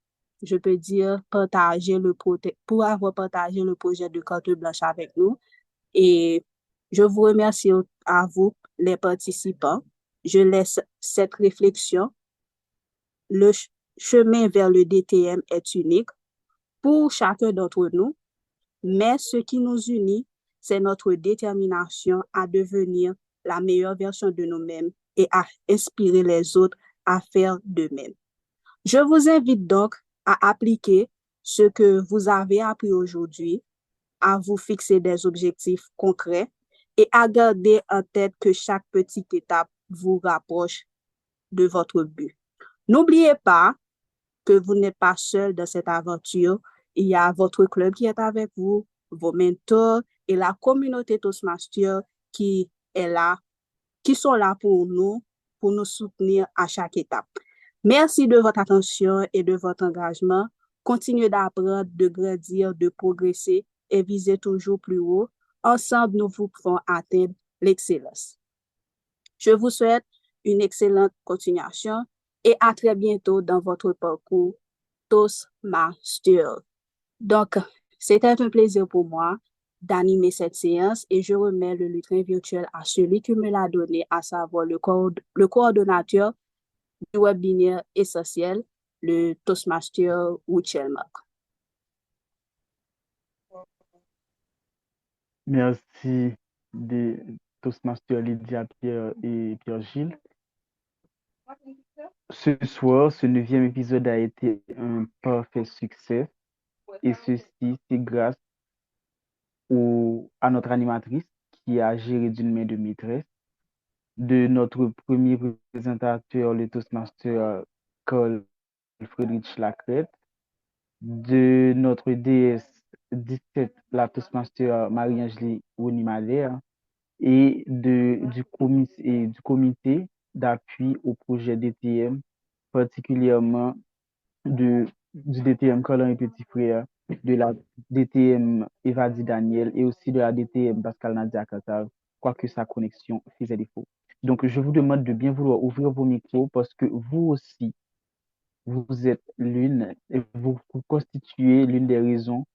je peux dire, pour avoir partagé le projet de carte blanche avec nous. Et je vous remercie à vous, les participants. Je laisse cette réflexion. Le chemin vers le DTM est unique pour chacun d'entre nous, mais ce qui nous unit, c'est notre détermination à devenir la meilleure version de nous-mêmes et à inspirer les autres à faire de même. Je vous invite donc à appliquer ce que vous avez appris aujourd'hui, à vous fixer des objectifs concrets et à garder en tête que chaque petite étape vous rapproche de votre but. N'oubliez pas que vous n'êtes pas seul dans cette aventure. Il y a votre club qui est avec vous, vos mentors et la communauté Toastmaster qui est là, qui sont là pour nous soutenir à chaque étape. Merci de votre attention et de votre engagement. Continuez d'apprendre, de grandir, de progresser et visez toujours plus haut. Ensemble, nous vous ferons atteindre l'excellence. Je vous souhaite une excellente continuation et à très bientôt dans votre parcours Toastmaster. Donc, c'était un plaisir pour moi d'animer cette séance et je remets le lutrin virtuel à celui qui me l'a donné, à savoir le coordonnateur du webinaire essentiel, le Toastmaster Wouchelmark. Merci de Toastmaster Lydia Pierre et Pierre-Gilles. Ce soir, ce 9e épisode a été un parfait succès et ceci, c'est grâce à notre animatrice qui a géré d'une main de maîtresse, de notre premier présentateur, le Toastmaster Carl Friedrich Lacrête, de notre DS 17, la Toastmaster Marie-Angélie Wonimaler, et du comité d'appui au projet DTM, particulièrement du DTM Colin et Petit Frère, de la DTM Evadi Daniel et aussi de la DTM Pascal Nadia Katav, quoique sa connexion faisait défaut. Donc, je vous demande de bien vouloir ouvrir vos micros parce que vous aussi, vous êtes vous constituez l'une des raisons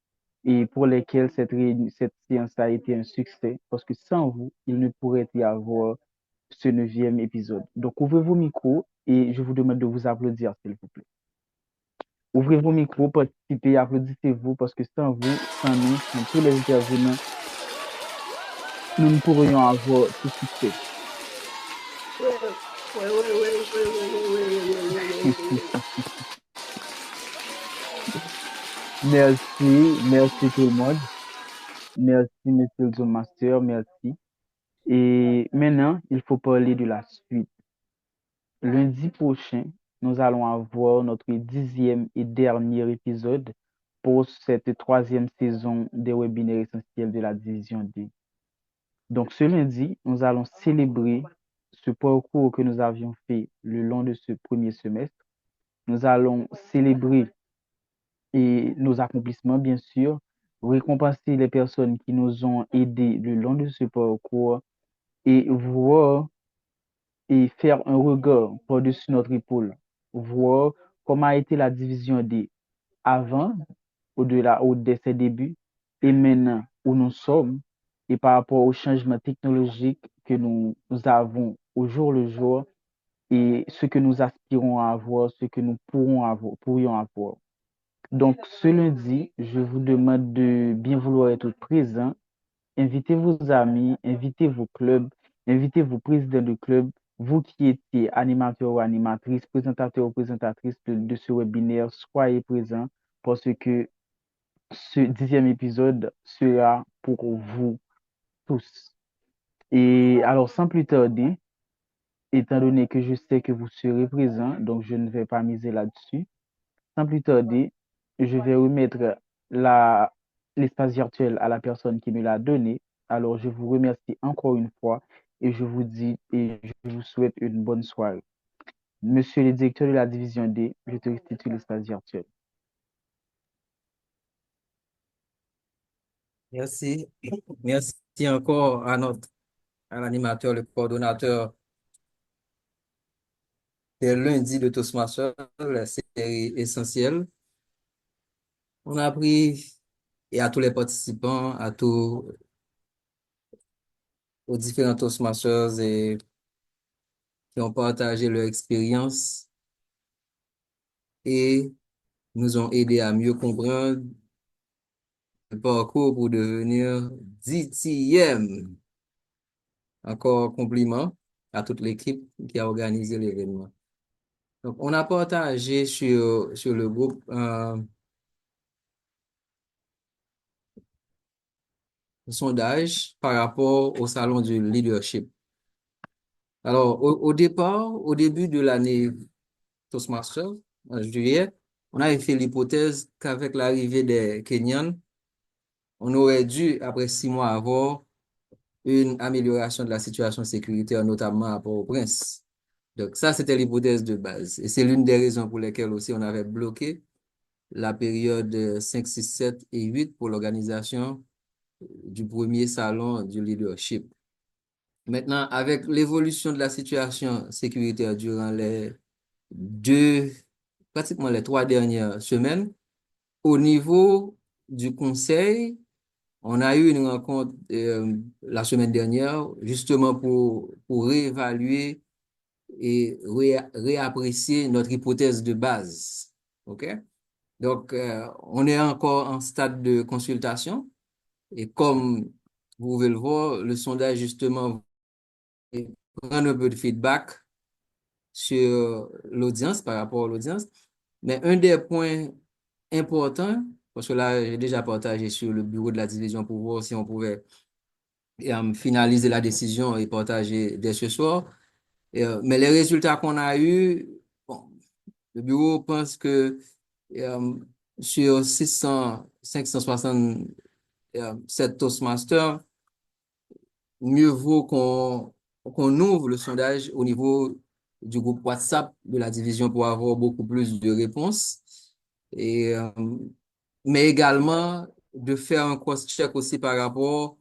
et pour lesquelles cette séance a été un succès, parce que sans vous, il ne pourrait y avoir ce 9e épisode. Donc, ouvrez vos micros et je vous demande de vous applaudir, s'il vous plaît. Ouvrez vos micros, participez, applaudissez-vous, parce que sans vous, sans nous, sans tous les intervenants, nous ne pourrions avoir ce succès. Merci tout le monde. Merci, monsieur le Toastmaster, merci. Et maintenant, il faut parler de la suite. Lundi prochain, nous allons avoir notre 10e et dernier épisode pour cette 3e saison des webinaires essentiels de la division D. Donc, ce lundi, nous allons célébrer ce parcours que nous avions fait le long de ce premier semestre. Nous allons célébrer nos accomplissements, bien sûr, récompenser les personnes qui nous ont aidés le long de ce parcours et voir et faire un regard par-dessus notre épaule, voir comment a été la division D avant, de ses débuts, et maintenant où nous sommes et par rapport aux changements technologiques que nous avons au jour le jour et ce que nous aspirons à avoir, ce que nous pourrions avoir. Donc, ce lundi, je vous demande de bien vouloir être présent. Invitez vos amis, invitez vos clubs, invitez vos présidents de club, vous qui étiez animateurs ou animatrices, présentateurs ou présentatrices de ce webinaire, soyez présents parce que ce 10e épisode sera pour vous tous. Et alors, sans plus tarder, étant donné que je sais que vous serez présents, donc je ne vais pas miser là-dessus, sans plus tarder, je vais remettre l'espace virtuel à la personne qui me l'a donné. Alors, je vous remercie encore une fois et je vous dis et je vous souhaite une bonne soirée. Monsieur le directeur de la division D, je te restitue l'espace virtuel. Merci. Merci encore à l'animateur, le coordonnateur des lundis de Toastmasters, la série essentielle. On a appris, et à tous les participants, aux différents Toastmasters et qui ont partagé leur expérience et nous ont aidé à mieux comprendre le parcours pour devenir 10e. Encore compliment à toute l'équipe qui a organisé l'événement. Donc, on a partagé sur le groupe un sondage par rapport au salon du leadership. Alors, au départ, au début de l'année Toastmasters, en juillet, on avait fait l'hypothèse qu'avec l'arrivée des Kenyans, on aurait dû, après 6 mois, avoir une amélioration de la situation sécuritaire, notamment à Port-au-Prince. Donc, ça, c'était l'hypothèse de base. Et c'est l'une des raisons pour lesquelles aussi on avait bloqué la période 5, 6, 7 et 8 pour l'organisation du premier salon du leadership. Maintenant, avec l'évolution de la situation sécuritaire durant pratiquement les 3 dernières semaines, au niveau du conseil, on a eu une rencontre la semaine dernière, justement pour réévaluer et réapprécier notre hypothèse de base. OK? Donc, on est encore en stade de consultation et comme vous pouvez le voir, le sondage justement prend un peu de feedback sur l'audience, par rapport à l'audience. Mais un des points importants, parce que là, j'ai déjà partagé sur le bureau de la division pour voir si on pouvait finaliser la décision et partager dès ce soir. Mais les résultats qu'on a eus, bon, le bureau pense que sur 567 Toastmasters, mieux vaut qu'on ouvre le sondage au niveau du groupe WhatsApp de la division pour avoir beaucoup plus de réponses. Mais également de faire un cross-check aussi par rapport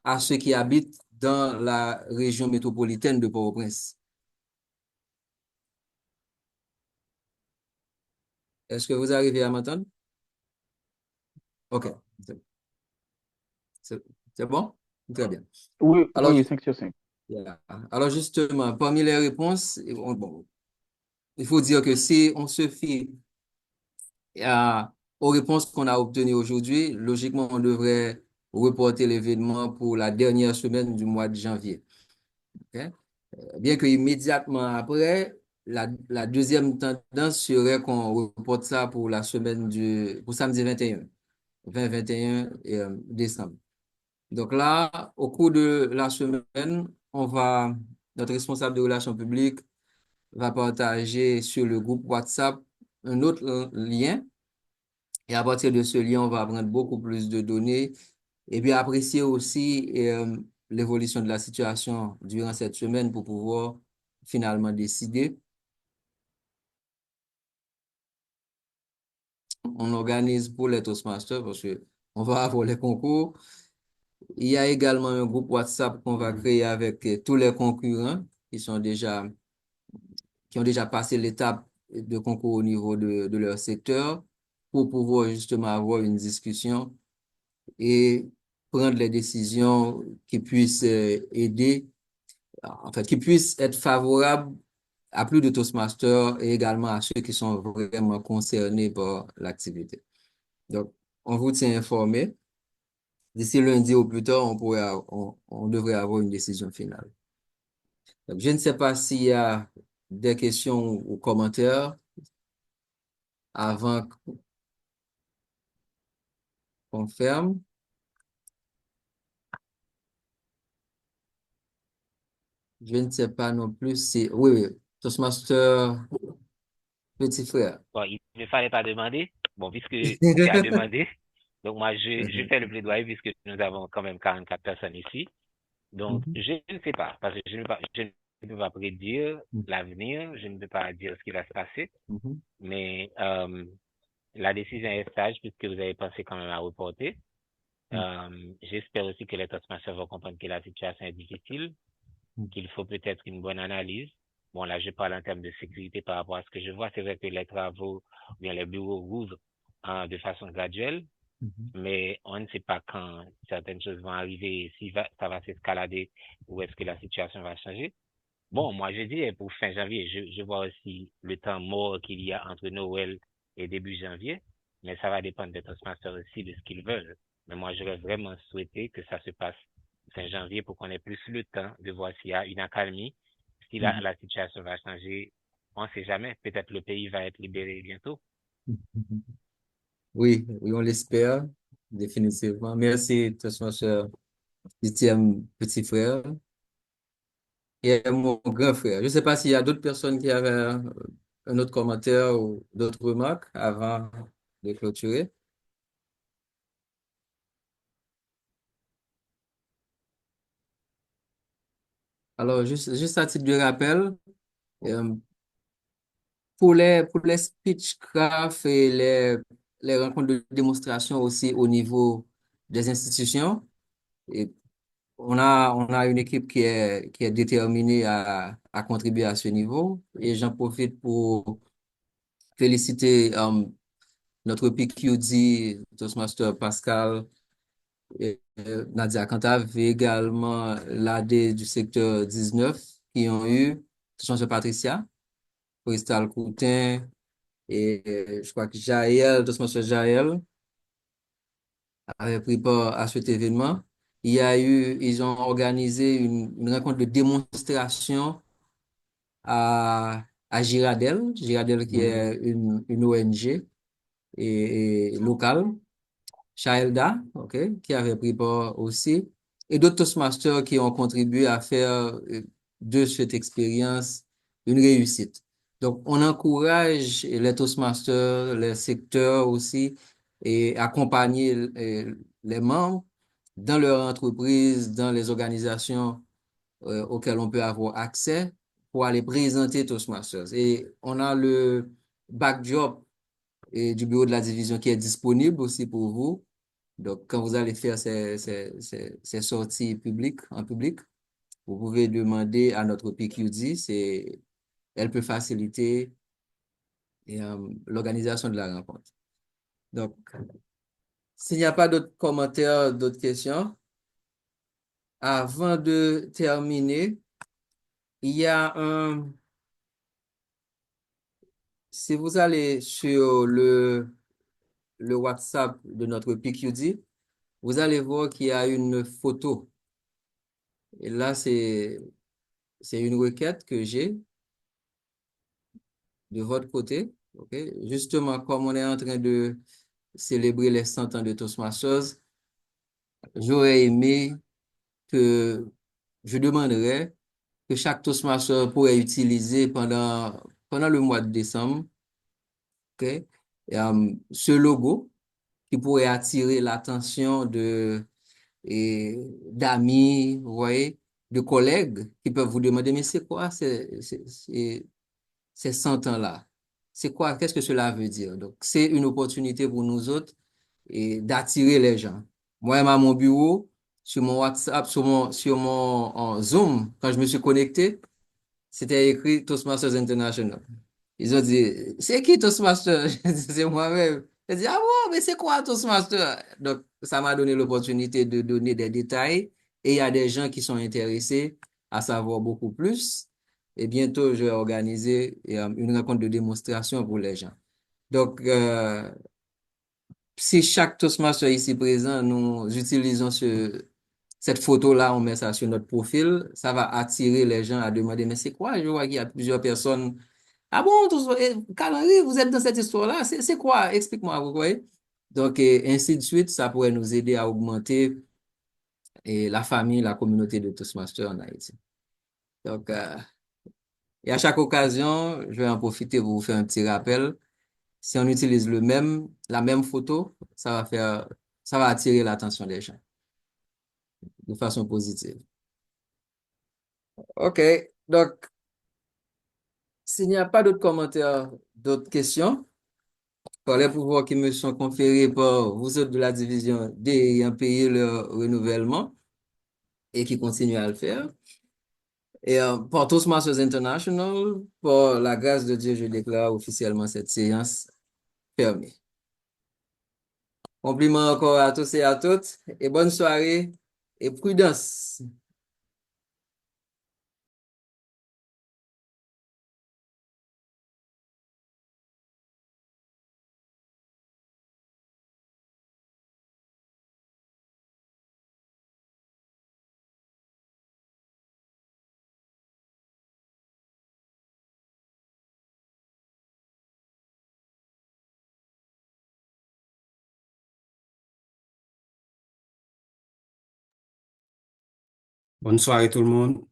à ceux qui habitent dans la région métropolitaine de Port-au-Prince. Est-ce que vous arrivez à m'entendre? OK. C'est bon? Très bien. Oui, Alors, oui, 5 sur 5. Alors justement, parmi les réponses, bon, il faut dire que si on se fie aux réponses qu'on a obtenues aujourd'hui, logiquement, on devrait reporter l'événement pour la dernière semaine du mois de janvier. Okay? Bien que immédiatement après, la deuxième tendance serait qu'on reporte ça pour la semaine pour samedi 21, 20-21 décembre. Donc là, au cours de la semaine, notre responsable de relations publiques va partager sur le groupe WhatsApp un autre lien. Et à partir de ce lien, on va prendre beaucoup plus de données et puis apprécier aussi l'évolution de la situation durant cette semaine pour pouvoir finalement décider. On organise pour les Toastmasters parce qu'on va avoir les concours. Il y a également un groupe WhatsApp qu'on va créer avec tous les concurrents qui ont déjà passé l'étape de concours au niveau de leur secteur pour pouvoir justement avoir une discussion et prendre les décisions qui puissent aider, en fait, qui puissent être favorables à plus de Toastmasters et également à ceux qui sont vraiment concernés par l'activité. Donc, on vous tient informé. D'ici lundi au plus tard, on devrait avoir une décision finale. Donc, je ne sais pas s'il y a des questions ou commentaires avant qu'on ferme. Je ne sais pas non plus si... Oui, oui. Toastmaster, petit frère. Bon, il ne fallait pas demander. Bon, puisque tu as demandé, donc moi, je fais le plaidoyer puisque nous avons quand même 44 personnes ici. Donc, je ne sais pas, parce que je ne peux pas prédire l'avenir, je ne peux pas dire ce qui va se passer, mais la décision est sage puisque vous avez pensé quand même à reporter. J'espère aussi que les Toastmasters vont comprendre que la situation est difficile, qu'il faut peut-être une bonne analyse. Bon, là, je parle en termes de sécurité par rapport à ce que je vois. C'est vrai que les travaux, bien les bureaux rouvrent de façon graduelle, mais on ne sait pas quand certaines choses vont arriver, si ça va s'escalader ou est-ce que la situation va changer. Bon, moi, je dis pour fin janvier, je vois aussi le temps mort qu'il y a entre Noël et début janvier, mais ça va dépendre des Toastmasters aussi de ce qu'ils veulent. Mais moi, j'aurais vraiment souhaité que ça se passe fin janvier pour qu'on ait plus le temps de voir s'il y a une accalmie, si la situation va changer. On ne sait jamais. Peut-être le pays va être libéré bientôt. Oui, oui, on l'espère, définitivement. Merci, Toastmaster, huitième petit frère. Et mon grand frère. Je ne sais pas s'il y a d'autres personnes qui avaient un autre commentaire ou d'autres remarques avant de clôturer. Alors, juste à titre de rappel, pour les speechcraft et les rencontres de démonstration aussi au niveau des institutions, et on a une équipe qui est déterminée à contribuer à ce niveau. Et j'en profite pour féliciter notre PQD, Toastmaster Pascal et Nadia Cantave, et également l'AD du secteur 19 qui ont eu, Toastmaster Patricia, Crystal Coutin, et je crois que Jaël, Toastmaster Jaël, avait pris part à cet événement. Ils ont organisé une rencontre de démonstration à Giradel, Giradel qui est une ONG locale, Shaelda, ok, qui avait pris part aussi, et d'autres Toastmasters qui ont contribué à faire de cette expérience une réussite. Donc, on encourage les Toastmasters, les secteurs aussi, et accompagner les membres dans leur entreprise, dans les organisations auxquelles on peut avoir accès pour aller présenter Toastmasters. Et on a le backdrop du bureau de la division qui est disponible aussi pour vous. Donc, quand vous allez faire ces sorties publiques, en public, vous pouvez demander à notre PQD, elle peut faciliter l'organisation de la rencontre. Donc, s'il n'y a pas d'autres commentaires, d'autres questions, avant de terminer, il y a si vous allez sur le WhatsApp de notre PQD, vous allez voir qu'il y a une photo. Et là, c'est une requête que j'ai de votre côté. Okay? Justement, comme on est en train de célébrer les 100 ans de Toastmasters, j'aurais aimé que je demanderais que chaque Toastmaster pourrait utiliser pendant le mois de décembre, okay? Ce logo qui pourrait attirer l'attention d'amis, vous voyez, de collègues qui peuvent vous demander, mais c'est quoi ces 100 ans-là? C'est quoi? Qu'est-ce que cela veut dire? Donc, c'est une opportunité pour nous autres et d'attirer les gens. Moi, à mon bureau, sur mon WhatsApp, sur mon Zoom, quand je me suis connecté, c'était écrit Toastmasters International. Ils ont dit, c'est qui Toastmasters? C'est moi-même. Elle dit, ah bon, mais c'est quoi Toastmaster? Donc, ça m'a donné l'opportunité de donner des détails et il y a des gens qui sont intéressés à savoir beaucoup plus. Et bientôt, je vais organiser une rencontre de démonstration pour les gens. Donc, si chaque Toastmaster ici présent, nous utilisons cette photo-là, on met ça sur notre profil, ça va attirer les gens à demander, mais c'est quoi? Je vois qu'il y a plusieurs personnes. Ah bon, Calendrier, vous êtes dans cette histoire-là? C'est quoi? Explique-moi, vous voyez? Donc, et ainsi de suite, ça pourrait nous aider à augmenter la famille, la communauté de Toastmasters en Haïti. Donc, et à chaque occasion, je vais en profiter pour vous faire un petit rappel. Si on utilise la même photo, ça va attirer l'attention des gens de façon positive. OK. Donc, s'il n'y a pas d'autres commentaires, d'autres questions, par les pouvoirs qui me sont conférés par vous autres de la division D ayant payé leur renouvellement et qui continuent à le faire. Et pour Toastmasters International, pour la grâce de Dieu, je déclare officiellement cette séance fermée. Compliments encore à tous et à toutes et bonne soirée et prudence. Bonne soirée tout le monde.